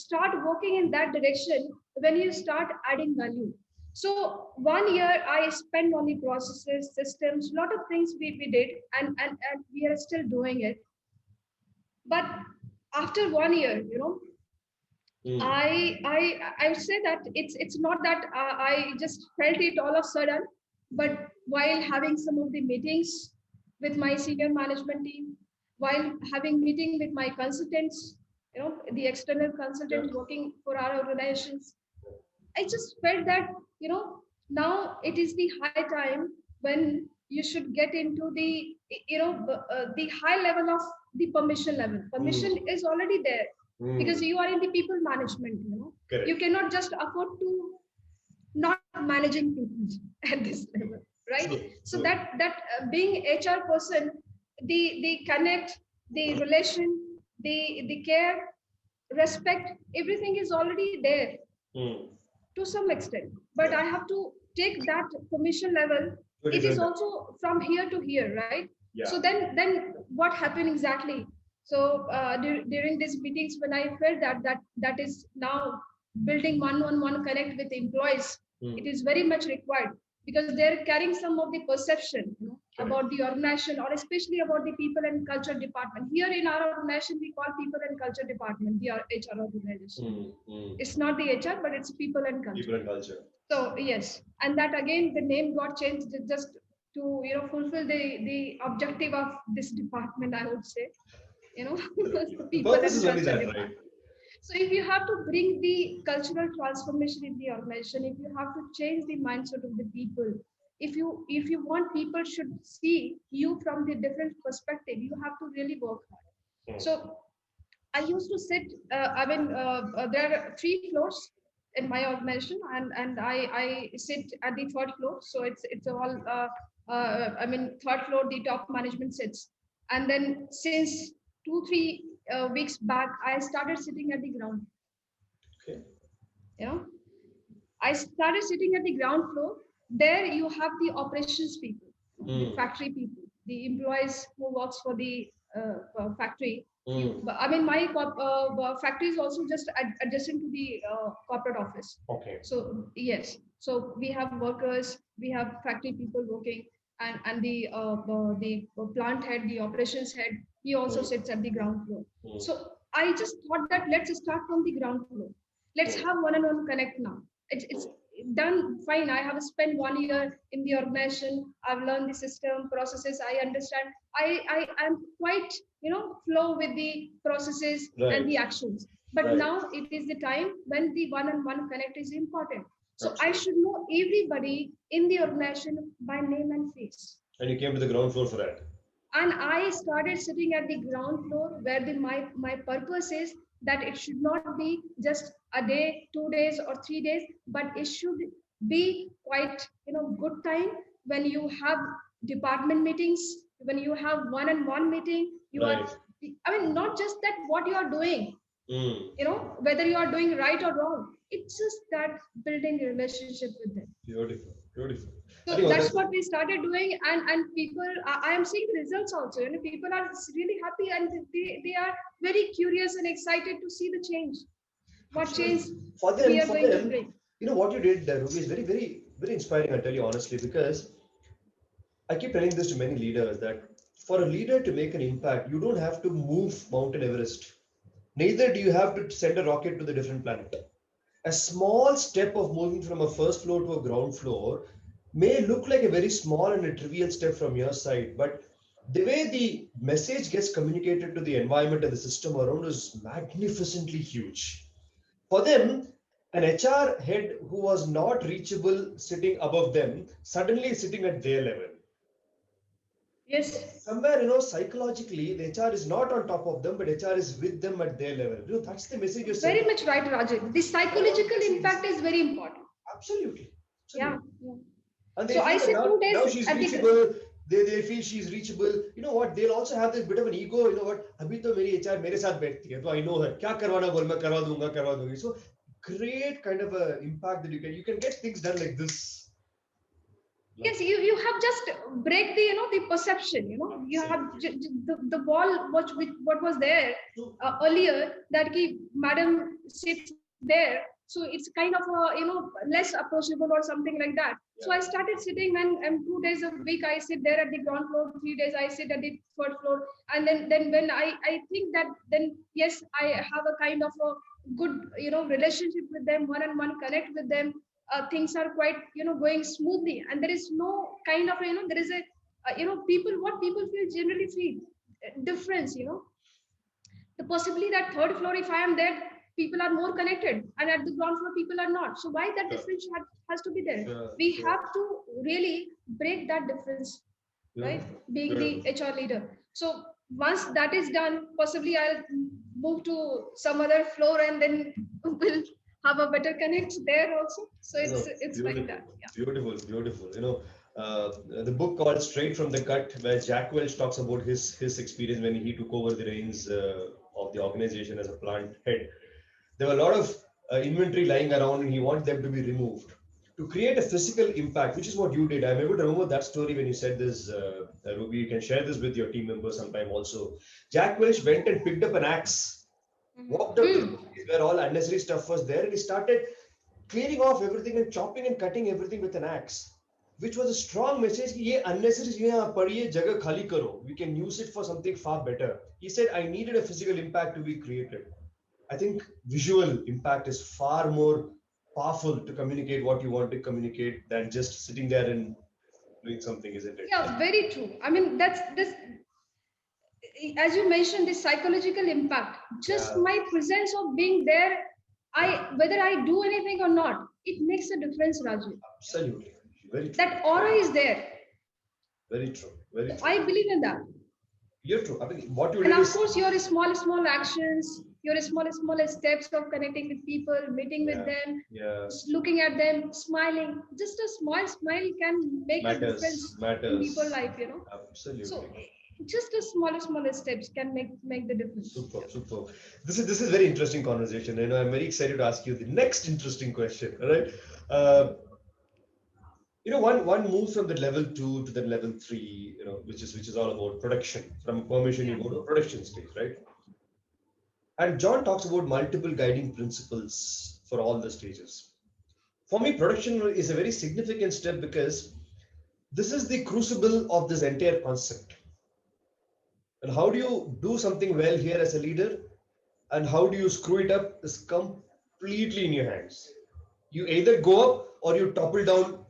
Speaker 2: start working in that direction when you start adding value. So 1 year I spent on the processes, systems, lot of things we did, and we are still doing it. But after 1 year,
Speaker 1: mm,
Speaker 2: I would say that it's not that I just felt it all of a sudden, but while having some of the meetings with my senior management team, while having meeting with my consultants, the external
Speaker 1: yeah.
Speaker 2: consultants working for our organizations, I just felt that now it is the high time when you should get into the high level of the permission level. Permission
Speaker 1: Mm,
Speaker 2: is already there because
Speaker 1: mm.
Speaker 2: you are in the people management. You
Speaker 1: Correct.
Speaker 2: cannot just afford to not managing people at this level, right?
Speaker 1: True.
Speaker 2: So
Speaker 1: True.
Speaker 2: that being HR person, the connect, the relation, the care, respect, everything is already there
Speaker 1: Mm.
Speaker 2: to some extent, but
Speaker 1: Yeah.
Speaker 2: I have to take that permission level.
Speaker 1: To a
Speaker 2: It is
Speaker 1: different.
Speaker 2: also from here to here, right? So
Speaker 1: Yeah.
Speaker 2: then what happened exactly? So during these meetings, when I felt that is now building one-on-one connect with employees, it
Speaker 1: Mm.
Speaker 2: is very much required because they're carrying some of the perception
Speaker 1: Correct.
Speaker 2: about the organization, or especially about the people and culture department. Here in our organization we call people and culture department the HR organization.
Speaker 1: Mm. Mm.
Speaker 2: It's not the HR, but it's people and culture.
Speaker 1: People and culture.
Speaker 2: So yes, and that again the name got changed just to fulfill the objective of this department. I would say, the
Speaker 1: The
Speaker 2: people
Speaker 1: purpose
Speaker 2: and
Speaker 1: is only
Speaker 2: culture
Speaker 1: that, right?
Speaker 2: department. So if you have to bring the cultural transformation in the organization, if you have to change the mindset of the people, if you want people should see you from the different perspective, you have to really work hard.
Speaker 1: Mm.
Speaker 2: So I used to sit. There are 3 floors in my organization, and I sit at the third floor. So it's all. Third floor the top management sits, and then since 2 3 weeks back, I started sitting at the ground.
Speaker 1: Okay.
Speaker 2: You know, I started sitting at the ground floor. There you have the operations people, the
Speaker 1: Mm.
Speaker 2: factory people, the employees who works for the factory.
Speaker 1: Mm.
Speaker 2: My factory is also just adjacent to the corporate office.
Speaker 1: Okay.
Speaker 2: So yes, so we have workers, we have factory people working, and the plant head, the operations head, he also
Speaker 1: Mm.
Speaker 2: sits at the ground floor.
Speaker 1: Mm.
Speaker 2: So I just thought that let's start from the ground floor. Let's
Speaker 1: Mm.
Speaker 2: have one-on-one connect now. It's
Speaker 1: Mm.
Speaker 2: done fine. I have spent 1 year in the organization. I've learned the system processes. I understand. I am quite flow with the processes and
Speaker 1: Right.
Speaker 2: the actions. But
Speaker 1: Right.
Speaker 2: now it is the time when the one-on-one connect is important. So I
Speaker 1: Absolutely.
Speaker 2: should know everybody in the organization by name and face.
Speaker 1: And you came to the ground floor for that.
Speaker 2: And I started sitting at the ground floor where my purpose is that it should not be just a day, 2 days, or 3 days, but it should be quite good time when you have department meetings, when you have one-on-one meeting. You are,
Speaker 1: Right.
Speaker 2: I mean, not just that what you are doing,
Speaker 1: Mm.
Speaker 2: whether you are doing right or wrong. It's just that building a relationship with them.
Speaker 1: Beautiful, beautiful. I
Speaker 2: So
Speaker 1: think
Speaker 2: that's
Speaker 1: that's
Speaker 2: what we started doing, and people, I am seeing the results also. People are really happy, and they are very curious and excited to see the change. What change
Speaker 1: absolutely
Speaker 2: we are
Speaker 1: for
Speaker 2: going to
Speaker 1: them.
Speaker 2: bring.
Speaker 1: What you did, Ruby, is very, very, very inspiring. I'll tell you honestly, because I keep telling this to many leaders that for a leader to make an impact, you don't have to move Mountain Everest. Neither do you have to send a rocket to the different planet. A small step of moving from a first floor to a ground floor may look like a very small and a trivial step from your side, but the way the message gets communicated to the environment and the system around is magnificently huge. For them, an HR head who was not reachable sitting above them suddenly is sitting at their level.
Speaker 2: Yes,
Speaker 1: Somewhere, psychologically, the HR is not on top of them, but HR is with them at their level. That's the message you're
Speaker 2: very
Speaker 1: sending.
Speaker 2: much right, Rajan. The
Speaker 1: All
Speaker 2: psychological
Speaker 1: messages.
Speaker 2: impact is very important.
Speaker 1: Absolutely.
Speaker 2: Yeah,
Speaker 1: Absolutely.
Speaker 2: yeah.
Speaker 1: And they
Speaker 2: So I
Speaker 1: feel that
Speaker 2: said
Speaker 1: now,
Speaker 2: 2 days
Speaker 1: now she's
Speaker 2: at the
Speaker 1: reachable. They feel she's reachable. You know what? They'll also have this bit of an ego. You know what? अभी तो मेरी HR मेरे साथ बैठती है, तो I know her. क्या करवाना बोल मैं करवा दूंगी. So great kind of a impact that you can get things done like this.
Speaker 2: Yes, you have just break the the perception. You have
Speaker 1: Absolutely.
Speaker 2: the wall what was there
Speaker 1: So,
Speaker 2: earlier, that ki madam sits there, so it's kind of a less approachable or something like that. So I
Speaker 1: yeah.
Speaker 2: started sitting, and 2 days a week I sit there at the ground floor, 3 days I sit at the third floor. And then when I think that, then yes, I have a kind of a good relationship with them, one-on-one connect with them. Things are quite going smoothly, and there is no kind of there is a people, what people feel generally feel difference. The possibility that third floor, if I am there, people are more connected, and at the ground floor people are not. So why that
Speaker 1: Sure.
Speaker 2: difference has to be there?
Speaker 1: Sure.
Speaker 2: We
Speaker 1: Sure.
Speaker 2: have to really break that difference, right?
Speaker 1: Beautiful.
Speaker 2: Being the
Speaker 1: Beautiful.
Speaker 2: HR leader. So once that is done, possibly I'll move to some other floor, and then we'll have a better connect there also. So it's like
Speaker 1: Beautiful,
Speaker 2: that. Yeah.
Speaker 1: beautiful, beautiful. The book called Straight from the Gut, where Jack Welch talks about his experience when he took over the reins of the organization as a plant head. There were a lot of inventory lying around, and he wanted them to be removed to create a physical impact, which is what you did. I'm able to remember that story when you said this, Ruby. You can share this with your team members sometime also. Jack Welch went and picked up an axe, walked up to the
Speaker 2: Mm.
Speaker 1: place where all unnecessary stuff was there, and he started clearing off everything and chopping and cutting everything with an axe, which was a strong message कि ये unnecessary चीजें यहाँ पड़ी है, जगह खाली करो. We can use it for something far better. He said, I needed a physical impact to be created. I think visual impact is far more powerful to communicate what you want to communicate than just sitting there and doing something, isn't it?
Speaker 2: Yeah, very true. I mean, that's this, as you mentioned, the psychological impact. Just
Speaker 1: Yeah,
Speaker 2: my presence of being there, whether I do anything or not, it makes a difference, Raju.
Speaker 1: absolutely. Very true.
Speaker 2: That aura is there.
Speaker 1: Very true. Very
Speaker 2: So
Speaker 1: true.
Speaker 2: I believe in that.
Speaker 1: You're true. I mean, what you
Speaker 2: And
Speaker 1: did
Speaker 2: of
Speaker 1: is,
Speaker 2: course, your small actions, your small steps of connecting with people, meeting with
Speaker 1: yeah,
Speaker 2: them,
Speaker 1: yeah,
Speaker 2: looking at them, smiling. Just a smile can make a
Speaker 1: matters,
Speaker 2: difference in people's
Speaker 1: matters.
Speaker 2: life. So
Speaker 1: Absolutely.
Speaker 2: just a smaller steps can make the difference.
Speaker 1: Super, super. This is very interesting conversation. I'm very excited to ask you the next interesting question. All right. Uh, one moves from the level 2 to the level 3. Which is all about production. From permission, you
Speaker 2: Yeah.
Speaker 1: go to production stage, right? And John talks about multiple guiding principles for all the stages. For me, production is a very significant step because this is the crucible of this entire concept. And how do you do something well here as a leader? And how do you screw it up is completely in your hands. You either go up or you topple down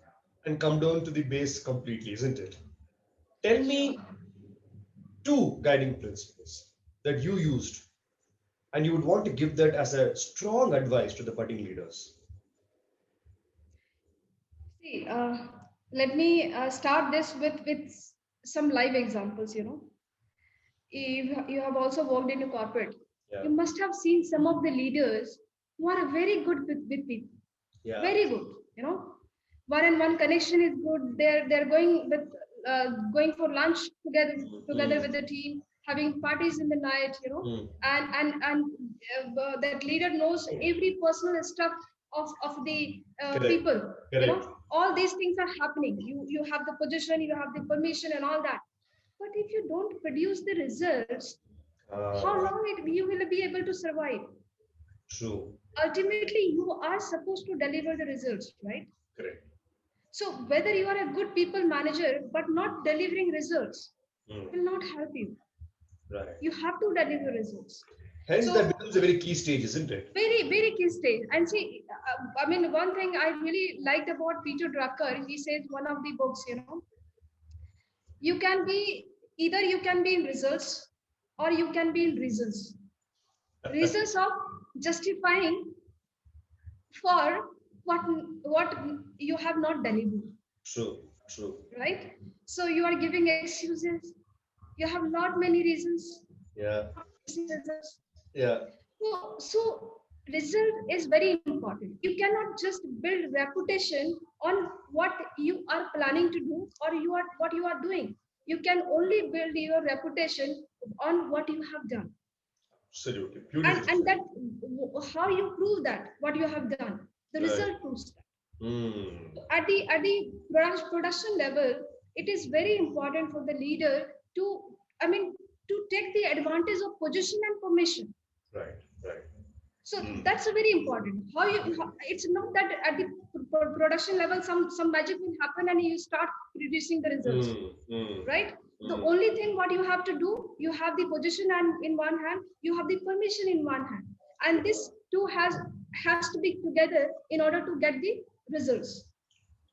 Speaker 1: and come down to the base completely, isn't it? Tell
Speaker 2: Sure.
Speaker 1: me two guiding principles that you used and you would want to give that as a strong advice to the budding leaders.
Speaker 2: See, let me start this with some live examples. if you have also worked in a corporate,
Speaker 1: Yeah.
Speaker 2: you must have seen some of the leaders who are very good with people.
Speaker 1: Yeah.
Speaker 2: Very good, one-on-one connection is good. They're going for lunch together with the team, having parties in the night, and that leader knows every personal stuff of the
Speaker 1: Correct.
Speaker 2: people.
Speaker 1: Correct.
Speaker 2: All these things are happening. You have the position, you have the permission and all that, but if you don't produce the results, how long you will be able to survive?
Speaker 1: True.
Speaker 2: Ultimately, you are supposed to deliver the results, right?
Speaker 1: Correct.
Speaker 2: So whether you are a good people manager but not delivering results will not help you.
Speaker 1: Right.
Speaker 2: You have to deliver results.
Speaker 1: Hence, that
Speaker 2: So
Speaker 1: becomes a very key stage, isn't it?
Speaker 2: very, very key stage. And see, I mean, one thing I really liked about Peter Drucker, he says one of the books, you can be either you can be in results or you can be in reasons. Reasons of justifying for what you have not delivered.
Speaker 1: True. True.
Speaker 2: Right? So you are giving excuses. You have not many reasons.
Speaker 1: Yeah.
Speaker 2: Results.
Speaker 1: Yeah.
Speaker 2: So result is very important. You cannot just build reputation on what you are planning to do or what you are doing. You can only build your reputation on what you have done.
Speaker 1: Absolutely.
Speaker 2: And
Speaker 1: Beautiful.
Speaker 2: that how you prove that what you have done. The
Speaker 1: Right.
Speaker 2: result proves that.
Speaker 1: Mm.
Speaker 2: At the production level, it is very important for the leader to, I mean, to take the advantage of position and permission.
Speaker 1: Right. Right.
Speaker 2: So that's a very important. It's not that at the production level some magic will happen and you start producing the results, right? The only thing what you have to do, you have the position and in one hand, you have the permission in one hand, and this two has to be together in order to get the results.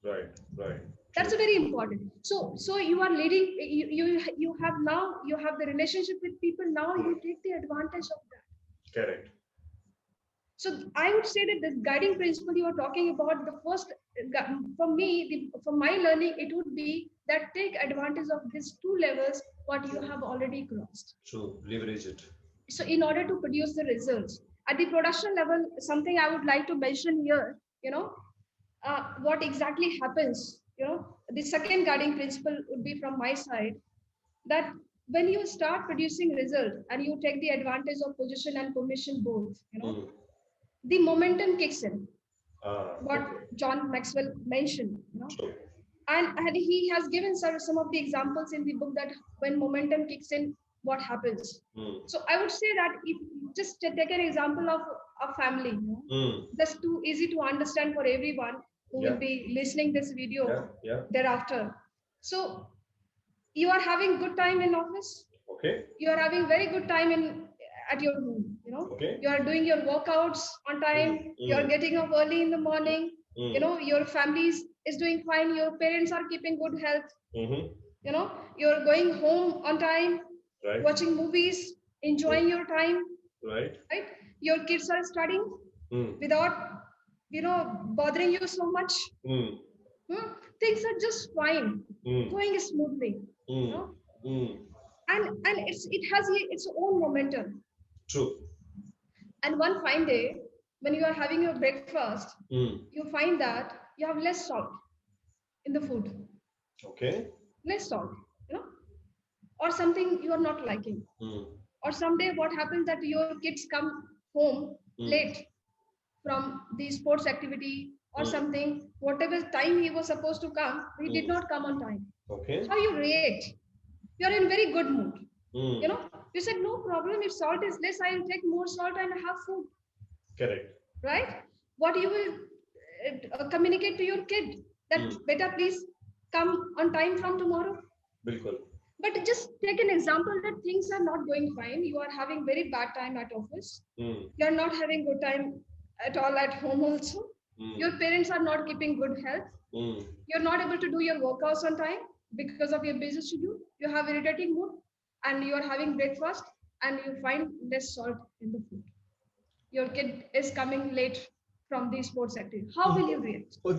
Speaker 1: Right. Right.
Speaker 2: That's a very important. So you are leading, you have now, you have the relationship with people, now you take the advantage of that.
Speaker 1: Correct.
Speaker 2: So I would say that the guiding principle you are talking about, the first, for me, for my learning, it would be that take advantage of these two levels what you have already crossed.
Speaker 1: True. Leverage it.
Speaker 2: So in order to produce the results at the production level, something I would like to mention here, what exactly happens, the second guiding principle would be from my side, that when you start producing result and you take the advantage of position and permission both, the momentum kicks in. What John Maxwell mentioned,
Speaker 1: True.
Speaker 2: and he has given some of the examples in the book that when momentum kicks in, what happens. So I would say that if just take an example of a family, that's too easy to understand for everyone who will be listening this video thereafter. So you are having good time in office.
Speaker 1: Okay.
Speaker 2: You are having very good time at your home.
Speaker 1: Okay.
Speaker 2: You are doing your workouts on time. You are getting up early in the morning. Your family is doing fine. Your parents are keeping good health. You're going home on time. Right. Watching movies, enjoying your time.
Speaker 1: Right.
Speaker 2: Right. Your kids are studying without bothering you so much. Things are just fine, going smoothly. And it has its own momentum.
Speaker 1: True.
Speaker 2: And one fine day, when you are having your breakfast, you find that you have less salt in the food.
Speaker 1: Okay.
Speaker 2: Less salt, or something you are not liking. Or someday what happens that your kids come home late from the sports activity or something, whatever time he was supposed to come, he did not come on time.
Speaker 1: Okay.
Speaker 2: How you react? You're in very good mood. You said, no problem, if salt is less, I'll take more salt and have food.
Speaker 1: Correct.
Speaker 2: Right? What you will communicate to your kid that beta, please come on time from tomorrow.
Speaker 1: Bilkul.
Speaker 2: But just take an example that things are not going fine. You are having very bad time at office. You are not having good time at all at home also. Your parents are not keeping good health. You're not able to do your workouts on time because of your busy schedule. You have irritating mood and you are having breakfast and you find less salt in the food. Your kid is coming late from the sports activity. How will you react? How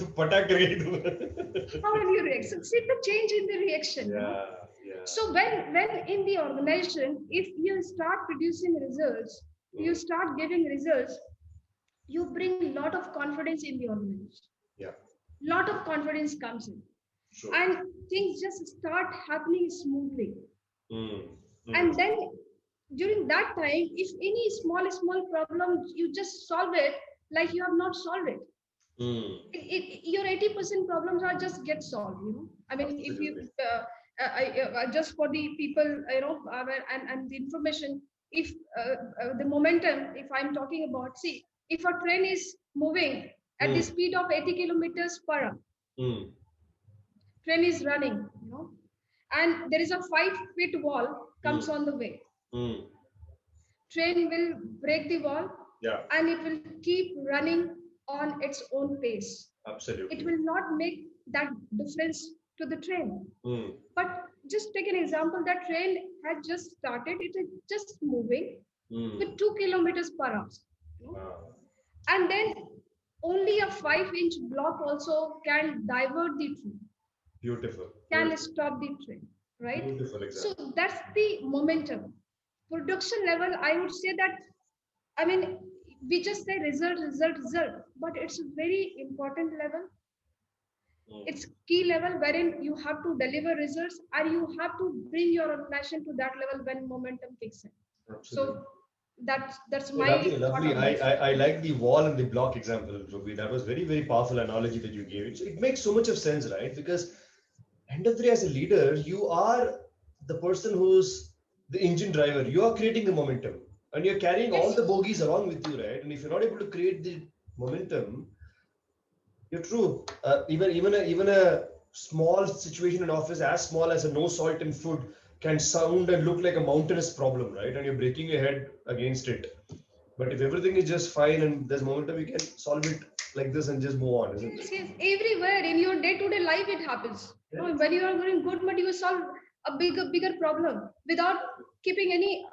Speaker 2: will you react? So see the change in the reaction.
Speaker 1: Yeah, yeah.
Speaker 2: So when in the organization, if you start producing results, you start giving results, you bring a lot of confidence in the organization.
Speaker 1: Yeah.
Speaker 2: Lot of confidence comes in,
Speaker 1: Sure.
Speaker 2: and things just start happening smoothly.
Speaker 1: Mm.
Speaker 2: And then during that time, if any small problem, you just solve it like you have not solved it. Your 80% problems are just get solved. I mean, if you
Speaker 1: Absolutely.
Speaker 2: just for the people, and the information, if the momentum, if I'm talking about, see, if a train is moving at the speed of 80 kilometers per hour, train is running, and there is a 5 feet wall comes on the way. Train will break the wall,
Speaker 1: Yeah.
Speaker 2: and it will keep running on its own pace.
Speaker 1: Absolutely.
Speaker 2: It will not make that difference to the train. But just take an example, that train had just started, it is just moving with 2 kilometers per hour.
Speaker 1: Wow.
Speaker 2: And then only a 5-inch block also can divert the train,
Speaker 1: Beautiful.
Speaker 2: can stop the train, right?
Speaker 1: Beautiful
Speaker 2: So
Speaker 1: example.
Speaker 2: that's the momentum. Production level, I would say that, I mean, we just say result, but it's a very important level. It's key level wherein you have to deliver results, and you have to bring your organization to that level when momentum kicks in.
Speaker 1: Absolutely.
Speaker 2: So that's
Speaker 1: Oh,
Speaker 2: my
Speaker 1: lovely,
Speaker 2: thought
Speaker 1: lovely.
Speaker 2: on this.
Speaker 1: I like the wall and the block example, Ruby. That was very, very powerful analogy that you gave. It makes so much of sense, right? Because end of the day, as a leader, you are the person who's the engine driver. You are creating the momentum, and you're carrying all
Speaker 2: Yes.
Speaker 1: the bogies along with you, right? And if you're not able to create the momentum, you're true. Even a small situation in office, as small as a no salt in food, can sound and look like a mountainous problem, right? And you're breaking your head against it. But if everything is just fine and there's momentum, you can solve it like this and just move on, isn't
Speaker 2: Yes,
Speaker 1: it?
Speaker 2: yes. Everywhere in your day-to-day life, it happens.
Speaker 1: Yes.
Speaker 2: When you are doing good mood, you solve a bigger problem without keeping any,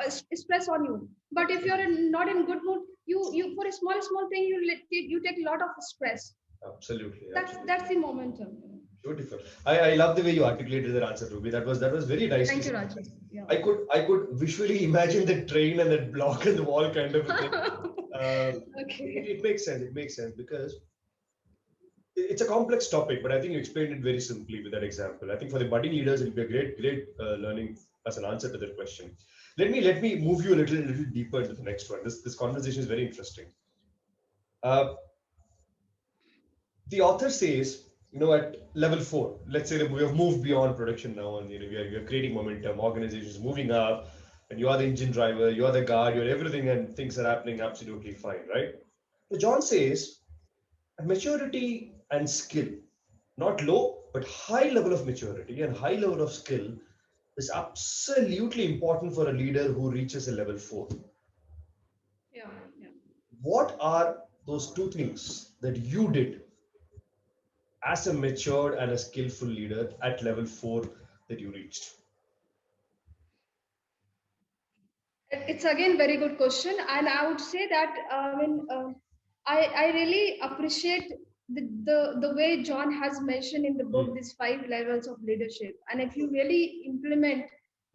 Speaker 2: stress on you. But if you are not in good mood, you for a small thing, you take a lot of stress.
Speaker 1: Absolutely,
Speaker 2: That's
Speaker 1: absolutely.
Speaker 2: the momentum.
Speaker 1: Beautiful. I love the way you articulated that answer, Ruby. That was very nicely
Speaker 2: Thank you,
Speaker 1: said.
Speaker 2: Rajiv. Yeah.
Speaker 1: I could visually imagine the train and that block and the wall kind of a thing.
Speaker 2: Okay.
Speaker 1: It makes sense. It makes sense because it's a complex topic, but I think you explained it very simply with that example. I think for the budding leaders, it'll be a great learning as an answer to that question. Let me move you a little deeper into the next one. This conversation is very interesting. Uh, the author says, at level 4, let's say that we have moved beyond production now, and we are creating momentum, organizations moving up, and you are the engine driver, you are the guard, you're everything, and things are happening absolutely fine, right? So John says maturity and skill, not low, but high level of maturity and high level of skill is absolutely important for a leader who reaches a level 4.
Speaker 2: Yeah, yeah.
Speaker 1: What are those two things that you did as a matured and a skillful leader at level 4 that you reached?
Speaker 2: It's again very good question, and I would say that, I really appreciate the way John has mentioned in the book
Speaker 1: Mm,
Speaker 2: these 5 levels of leadership, and if you really implement,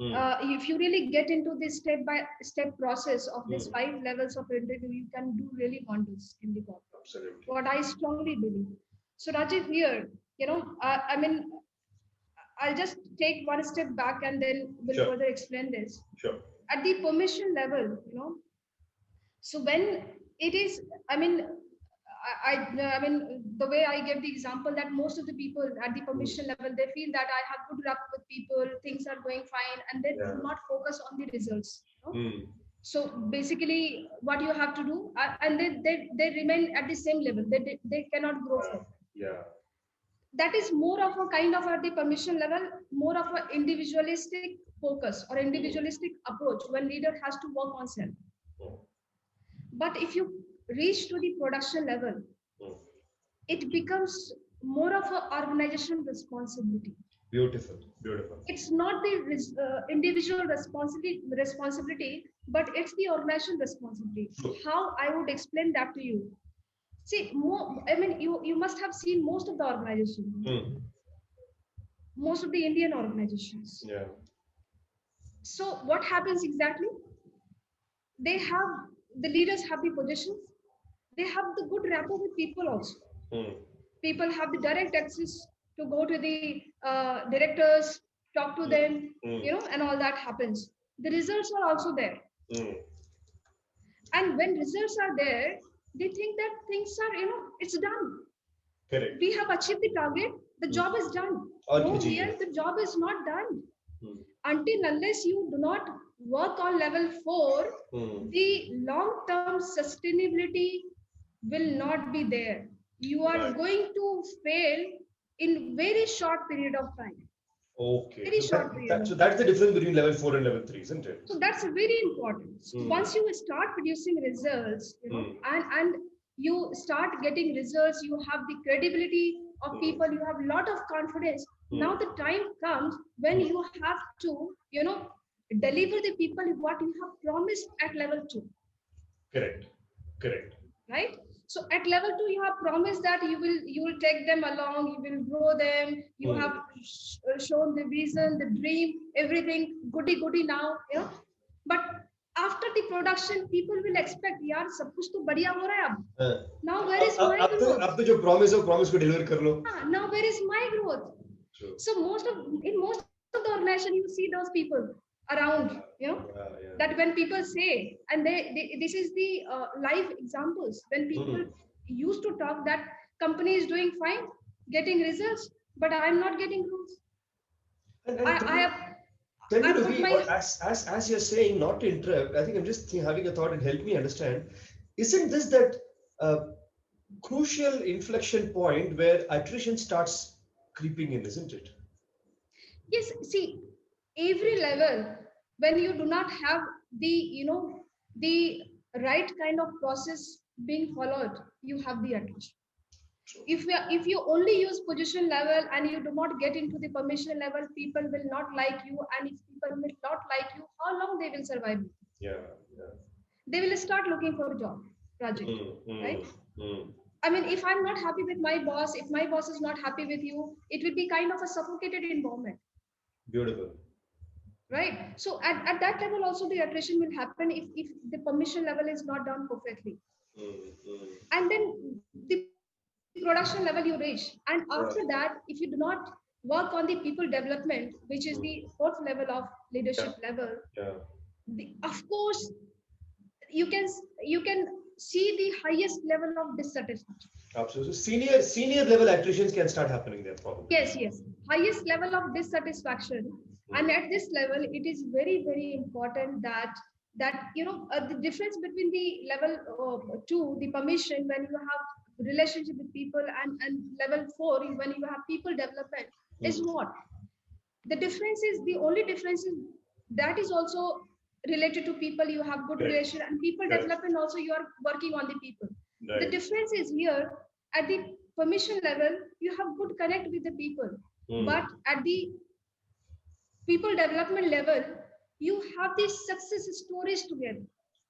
Speaker 1: mm,
Speaker 2: if you really get into this step by step process of these
Speaker 1: mm.
Speaker 2: 5 levels of leadership, you can do really wonders in the world.
Speaker 1: Absolutely.
Speaker 2: What I strongly believe. So Rajiv, here, I mean, I'll just take one step back and then will
Speaker 1: Sure,
Speaker 2: further explain this.
Speaker 1: sure.
Speaker 2: At the permission level, so when it is, I mean, I mean, the way I gave the example that most of the people at the
Speaker 1: Mm,
Speaker 2: permission level, they feel that I have good luck with people, things are going fine, and they
Speaker 1: yeah.
Speaker 2: do not focus on the results.
Speaker 1: Mm,
Speaker 2: So basically, what you have to do, and they remain at the same level. They cannot grow further.
Speaker 1: yeah.
Speaker 2: That is more of a kind of at the permission level, more of an individualistic focus or
Speaker 1: Mm,
Speaker 2: individualistic approach when leader has to work on self.
Speaker 1: mm,
Speaker 2: But if you reach to the production level,
Speaker 1: mm.
Speaker 2: it becomes more of an organizational responsibility.
Speaker 1: Beautiful, beautiful.
Speaker 2: It's not the individual responsibility, but it's the organizational responsibility.
Speaker 1: True.
Speaker 2: How I would explain that to you? See, more, I mean, you must have seen most of the organization.
Speaker 1: Mm,
Speaker 2: most of the Indian organizations.
Speaker 1: Yeah.
Speaker 2: So what happens exactly? They have the leaders have the positions. They have the good rapport with people also.
Speaker 1: Mm.
Speaker 2: People have the direct access to go to the directors, talk to them, and all that happens. The results are also there.
Speaker 1: Mm.
Speaker 2: And when results are there, they think that things are, it's done.
Speaker 1: Correct.
Speaker 2: We have achieved the target, the job is done. No, here the job is not done. Until unless you do not work on level 4, the long-term sustainability will not be there. You are going to fail in very short period of time.
Speaker 1: Okay.
Speaker 2: Very
Speaker 1: So,
Speaker 2: short period.
Speaker 1: so that's the difference between level 4 and level 3, isn't it?
Speaker 2: So that's very important. So once you start producing results, and you start getting results, you have the credibility of people, you have a lot of confidence. Now the time comes when you have to, deliver the people what you have promised at level 2.
Speaker 1: Correct. Correct.
Speaker 2: Right? So at level 2, you have promised that you will take them along, you will grow them, you have shown the vision, the dream, everything goody now, But after the production, people will expect, yaar, sab kuch to badhiya ho raha hai ab. Now where is my growth?
Speaker 1: अब तो जो promise हो promise को deliver कर लो.
Speaker 2: Now where is my growth? True. So in most of the organization, you see those people around, that when people say, and this is the live examples, when people used to talk that company is doing fine, getting results, but I'm not getting growth. I have.
Speaker 1: Tell me, Ruby, as you're saying, not to interrupt, I think I'm just having a thought and help me understand. Isn't this that crucial inflection point where attrition starts creeping in, isn't it?
Speaker 2: Yes, see, every level, when you do not have the, the right kind of process being followed, you have the attrition. If you only use position level and you do not get into the permission level, people will not like you, and if people will not like you, how long they will survive?
Speaker 1: Yeah.
Speaker 2: They will start looking for a job, project, right? I mean, if I'm not happy with my boss, if my boss is not happy with you, it will be kind of a suffocated environment.
Speaker 1: Beautiful.
Speaker 2: Right. So at that level also the attrition will happen if the permission level is not done perfectly. And then the production level you reach. And after that, if you do not work on the people development, which is the 4th level of leadership level, of course, you can see the highest level of dissatisfaction.
Speaker 1: Absolutely. So senior level attritions can start happening there probably.
Speaker 2: Yes. Highest level of dissatisfaction. And at this level, it is very, very important that the difference between the level 2, the permission, when you have relationship with people, and level 4, when you have people development, is what? The difference is, the only difference is that is also related to people. You have good relation, and people development also you are working on the people. Right. The difference is here at the permission level, you have good connect with the people, but at the people development level, you have these success stories together.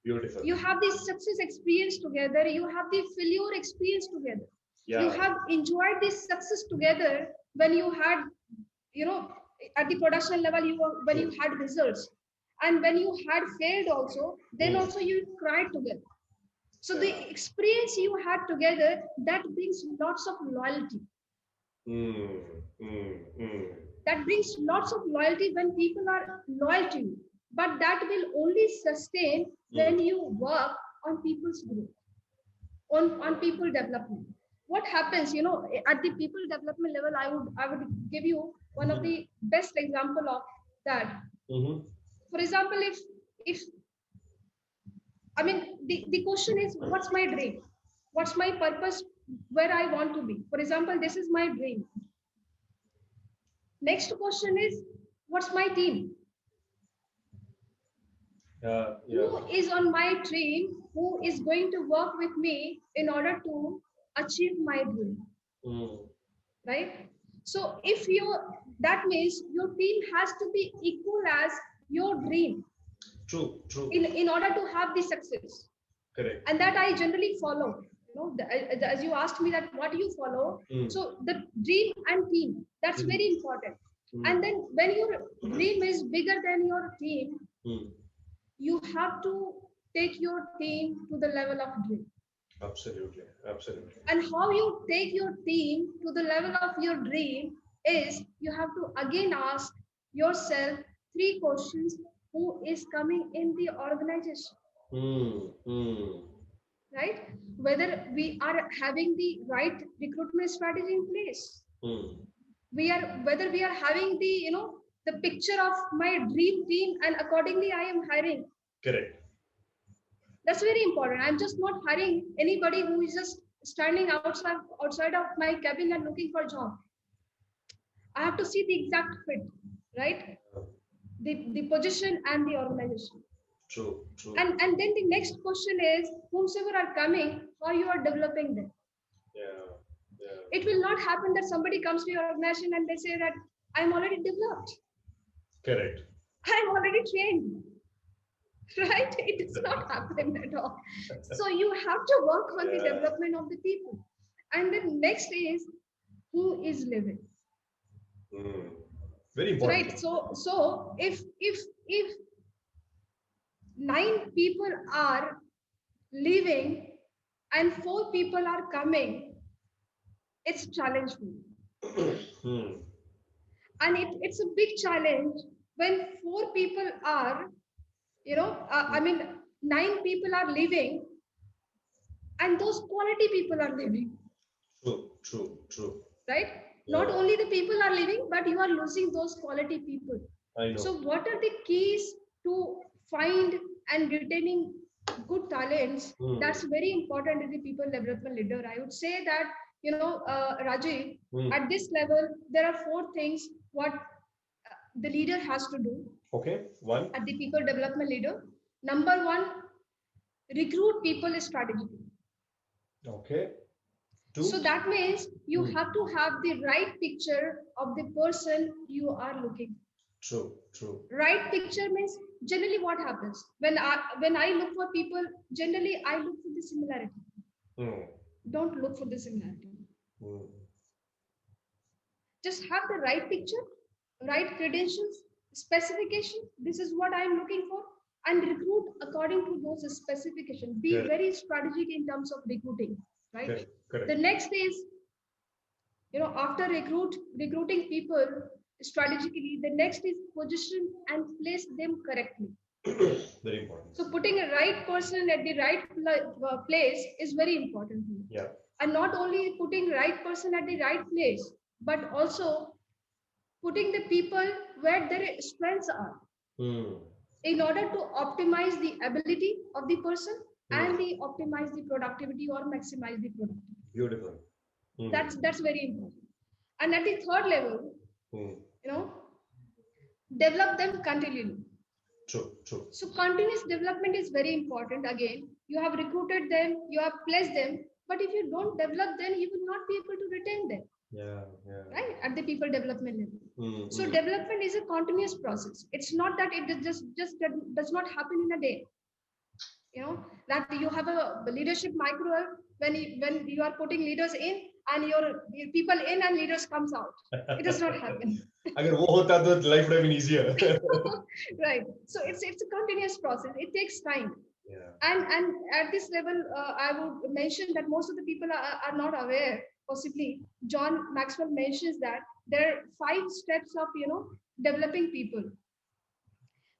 Speaker 1: Beautiful.
Speaker 2: You have this success experience together. You have the failure experience together. Yeah. You have enjoyed this success together when you had, at the production level, when you had results, and when you had failed also, then also you cried together. So the experience you had together, that brings lots of loyalty. That brings lots of loyalty when people are loyal to you. But that will only sustain when you work on people's growth, on people development. What happens, at the people development level, I would give you one of the best example of that. For example, if I mean, the question is, what's my dream? What's my purpose? Where I want to be? For example, this is my dream. Next question is, what's my team? Who is on my team? Who is going to work with me in order to achieve my dream? Right? So that means your team has to be equal as your dream.
Speaker 1: True.
Speaker 2: In order to have the success.
Speaker 1: Correct.
Speaker 2: And that I generally follow. As you asked me that what do you follow? So the dream and team, that's very important. And then when your dream is bigger than your team, you have to take your team to the level of dream.
Speaker 1: Absolutely, absolutely.
Speaker 2: And how you take your team to the level of your dream is you have to again ask yourself three questions: who is coming in the organization? Right? Whether we are having the right recruitment strategy in place. Whether we are having the the picture of my dream team, and accordingly I am hiring.
Speaker 1: Correct.
Speaker 2: That's very important. I'm just not hiring anybody who is just standing outside of my cabin and looking for a job. I have to see the exact fit, right? The position and the organization.
Speaker 1: True, true.
Speaker 2: And then the next question is, whomsoever are coming, how you are developing them.
Speaker 1: Yeah, yeah.
Speaker 2: It will not happen that somebody comes to your organization and they say that I'm already developed.
Speaker 1: Correct.
Speaker 2: I'm already trained. Right? It does not happen at all. So you have to work on the development of the people. And then next is, who is living.
Speaker 1: Very important.
Speaker 2: Right. So if 9 people are leaving and 4 people are coming, it's challenging. And it's a big challenge when 4 people are, I mean, 9 people are leaving and those quality people are leaving.
Speaker 1: True.
Speaker 2: Right? Yeah. Not only the people are leaving, but you are losing those quality people.
Speaker 1: I know.
Speaker 2: So what are the keys to find and retaining good talents? That's very important as a people development leader. I would say that, Rajiv, at this level, there are 4 things what the leader has to do.
Speaker 1: Okay, one.
Speaker 2: At the people development leader. Number 1, recruit people strategically.
Speaker 1: Okay. 2.
Speaker 2: So that means you have to have the right picture of the person you are looking.
Speaker 1: True.
Speaker 2: Right picture means generally what happens when I look for people, generally I look for the similarity. Don't look for the similarity. Just have the right picture, right credentials, specification. This is what I am looking for, and recruit according to those specifications. Be very strategic in terms of recruiting. Right.
Speaker 1: Correct.
Speaker 2: The next is, after recruiting people strategically, the next is position and place them correctly.
Speaker 1: Very important.
Speaker 2: So putting a right person at the right place is very important.
Speaker 1: Yeah.
Speaker 2: And not only putting right person at the right place, but also putting the people where their strengths are. In order to optimize the ability of the person and the optimize the productivity or maximize the productivity.
Speaker 1: Beautiful.
Speaker 2: That's very important. And at the third level, develop them continually.
Speaker 1: True.
Speaker 2: So continuous development is very important. Again, you have recruited them, you have placed them, but if you don't develop them, you will not be able to retain them.
Speaker 1: Yeah.
Speaker 2: Right? At the people development level. So development is a continuous process. It's not that it just does not happen in a day. That you have a leadership micro when you are putting leaders in and your people in and leaders comes out. It does not happen.
Speaker 1: Agar wo hota to life would have been easier.
Speaker 2: Right. So it's a continuous process. It takes time.
Speaker 1: Yeah.
Speaker 2: And at this level, I would mention that most of the people are not aware. Possibly, John Maxwell mentions that there are 5 steps of developing people.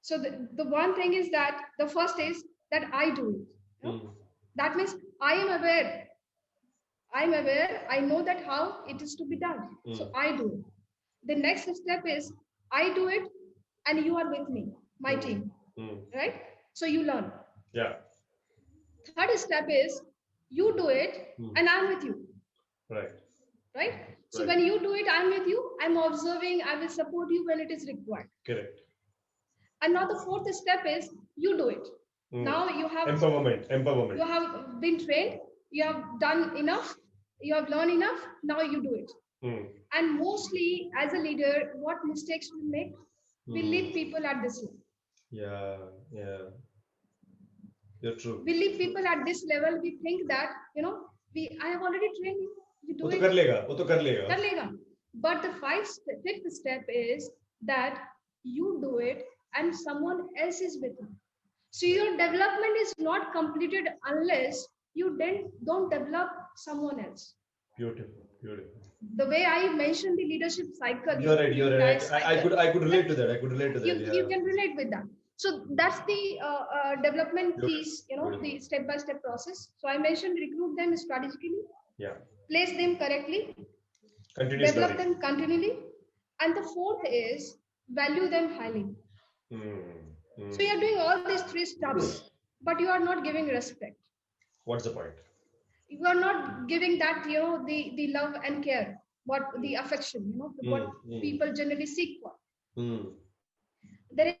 Speaker 2: So the one thing is that the first is that I do it. That means I am aware. I know that how it is to be done. So I do it. The next step is I do it and you are with me, my team. Right? So you learn.
Speaker 1: Yeah.
Speaker 2: Third step is you do it and I'm with you. Right? So when you do it, I'm with you. I'm observing. I will support you when it is required.
Speaker 1: Correct.
Speaker 2: And now the fourth step is you do it. Now you have
Speaker 1: empowerment.
Speaker 2: You have been trained. You have done enough. You have learned enough. Now you do it. And mostly, as a leader, what mistakes we make? We leave people at this level.
Speaker 1: Yeah. You're true.
Speaker 2: We leave people at this level. We think that I have already trained you. You do it.
Speaker 1: वो तो कर लेगा.
Speaker 2: But the fifth step is that you do it and someone else is with you. So your development is not completed unless you then don't develop someone else.
Speaker 1: Beautiful, beautiful.
Speaker 2: The way I mentioned the leadership cycle,
Speaker 1: You're right. You're right.
Speaker 2: cycle,
Speaker 1: I could relate to that. I could relate to that.
Speaker 2: you
Speaker 1: Yeah.
Speaker 2: can relate with that. So that's the development
Speaker 1: Beautiful.
Speaker 2: piece,
Speaker 1: Beautiful.
Speaker 2: the step-by-step process. So I mentioned recruit them strategically,
Speaker 1: Yeah.
Speaker 2: place them correctly,
Speaker 1: Continuous
Speaker 2: develop
Speaker 1: learning.
Speaker 2: them continually, and the fourth is value them highly. So you're doing all these three steps, but you are not giving respect.
Speaker 1: What's the point?
Speaker 2: You are not giving that, the love and care, what the affection, what people generally seek for. There is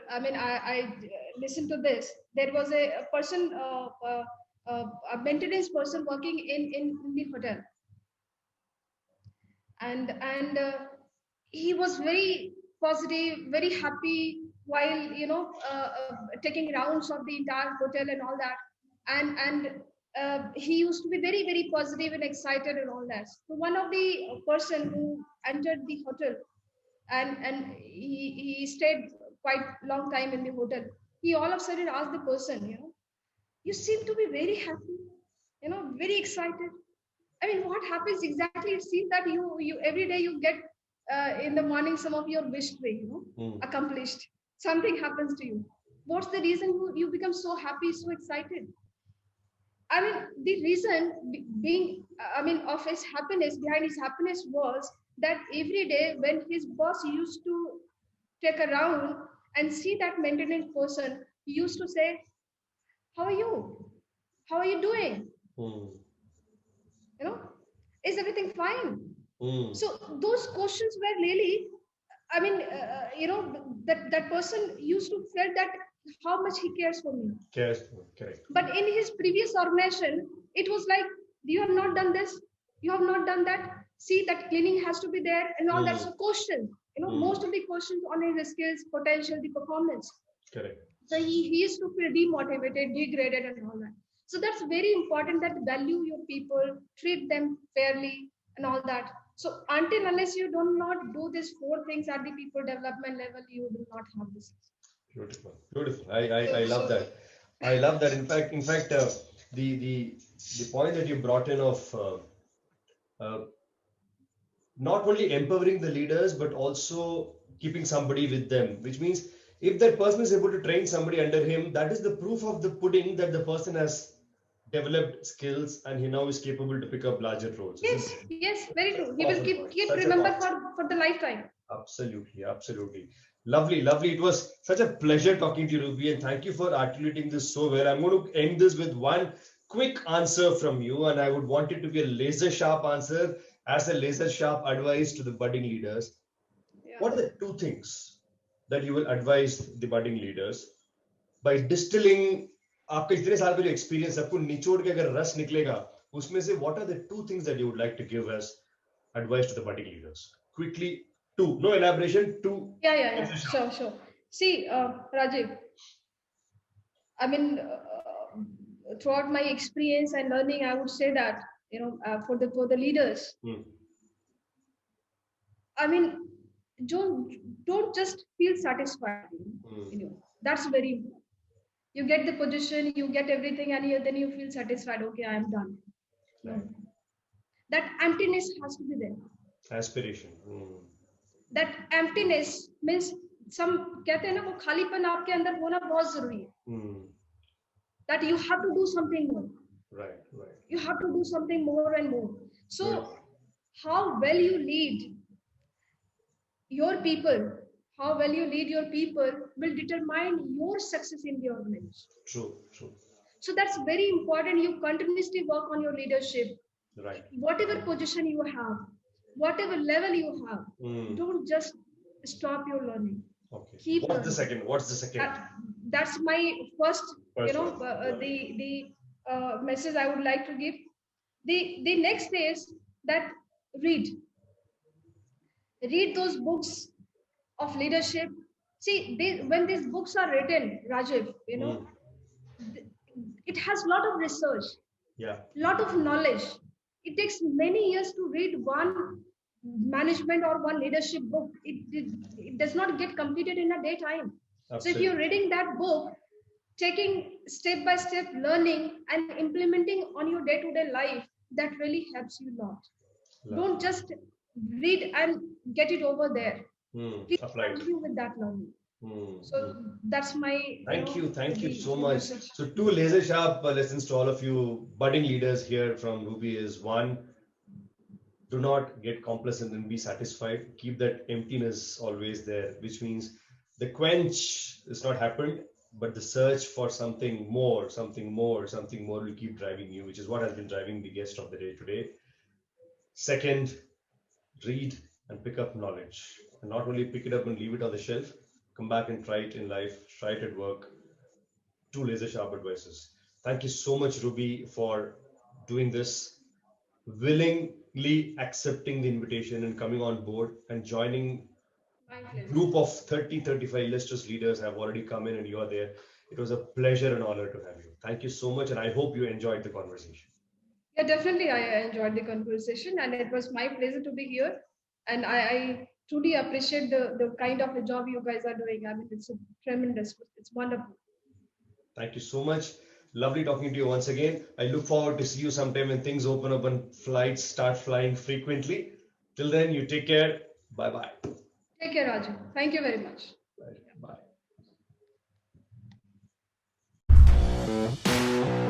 Speaker 2: I mean, I listened to this. There was a person, a maintenance person working in the hotel, and he was very positive, very happy while taking rounds of the entire hotel and all that, and he used to be very very positive and excited and all that. So one of the person who entered the hotel and he stayed quite long time in the hotel. He all of a sudden asked the person, you seem to be very happy, very excited. I mean, what happens exactly? It seems that you every day you get in the morning some of your wish way, accomplished. Something happens to you. What's the reason you become so happy, so excited? I mean, the reason being, of his happiness, behind his happiness was that every day when his boss used to take a round and see that maintenance person, he used to say, "How are you? How are you doing? You know, is everything fine?" So those questions were really, that person used to feel that how much he cares for me.
Speaker 1: Cares. Correct.
Speaker 2: But in his previous organization, it was like, you have not done this, you have not done that. See, that cleaning has to be there and all that. So questions, most of the questions on his skills, potential, the performance.
Speaker 1: Correct.
Speaker 2: So he used to feel demotivated, degraded, and all that. So that's very important that value your people, treat them fairly, and all that. So until unless you do not do these four things at the people development level, you will not have this.
Speaker 1: Beautiful, beautiful. I love that. I love that. In fact, the the point that you brought in of not only empowering the leaders but also keeping somebody with them, which means if that person is able to train somebody under him, that is the proof of the pudding that the person has developed skills and he now is capable to pick up larger roles.
Speaker 2: Yes, very true. He will keep remember for the lifetime.
Speaker 1: Absolutely, absolutely. Lovely, lovely. It was such a pleasure talking to you, Ruby, and thank you for articulating this so well. I'm going to end this with one quick answer from you, and I would want it to be a laser sharp answer as a laser sharp advice to the budding leaders. Yeah. What are the two things that you will advise the budding leaders by distilling आपके इतने साल का जो experience आपको निचोड़ के अगर रस निकलेगा उसमें से what are the two things that you would like to give as advice to the budding leaders? Quickly, two, no elaboration, two.
Speaker 2: Yeah. Sure. See, Rajiv, I mean, throughout my experience and learning, I would say that for the leaders, I mean, don't just feel satisfied. That's very important. You get the position, you get everything, and then you feel satisfied. Okay, I am done. Right. That emptiness has to be there.
Speaker 1: Aspiration.
Speaker 2: That emptiness means some कहते हैं ना वो खालीपन आपके अंदर होना बहुत जरूरी है. That you have to do something more.
Speaker 1: Right.
Speaker 2: You have to do something more and more. So, how well you lead your people, how well you lead your people will determine your success in the organization.
Speaker 1: True.
Speaker 2: So that's very important. You continuously work on your leadership.
Speaker 1: Right.
Speaker 2: Whatever position you have, whatever level you have, don't just stop your learning.
Speaker 1: Okay.
Speaker 2: Keep
Speaker 1: What's the second?
Speaker 2: That's my first the message I would like to give. The next is that read those books of leadership. See, when these books are written, Rajiv, it has a lot of research, lot of knowledge. It takes many years to read one management or one leadership book, it does not get completed in a daytime. So if
Speaker 1: Absolutely.
Speaker 2: you're reading that book, taking step by step learning and implementing on your day-to-day life, that really helps you a lot. Don't
Speaker 1: Lovely.
Speaker 2: just read and get it over there. Please
Speaker 1: Applied.
Speaker 2: continue with that learning.
Speaker 1: Hmm.
Speaker 2: So that's my,
Speaker 1: Thank you so
Speaker 2: the
Speaker 1: much.
Speaker 2: message.
Speaker 1: So, two laser sharp lessons to all of you budding leaders here from Ruby is one, do not get complacent and be satisfied. Keep that emptiness always there, which means the quench is not happened, but the search for something more, something more, something more will keep driving you, which is what has been driving the guest of the day today. Second, read and pick up knowledge. And not only pick it up and leave it on the shelf, come back and try it in life, try it at work. Two laser sharp advices. Thank you so much, Ruby, for doing this, willingly accepting the invitation and coming on board and joining
Speaker 2: My pleasure.
Speaker 1: group of 30, 35 illustrious leaders have already come in and you are there. It was a pleasure and honor to have you. Thank you so much, and I hope you enjoyed the conversation.
Speaker 2: Yeah, definitely. I enjoyed the conversation, and it was my pleasure to be here. And I truly appreciate the kind of a job you guys are doing. I mean, it's a tremendous. It's wonderful.
Speaker 1: Thank you so much. Lovely talking to you once again. I look forward to see you sometime when things open up and flights start flying frequently. Till then, you take care. Bye bye.
Speaker 2: Take care, Raju. Thank you very much.
Speaker 1: Bye. Bye.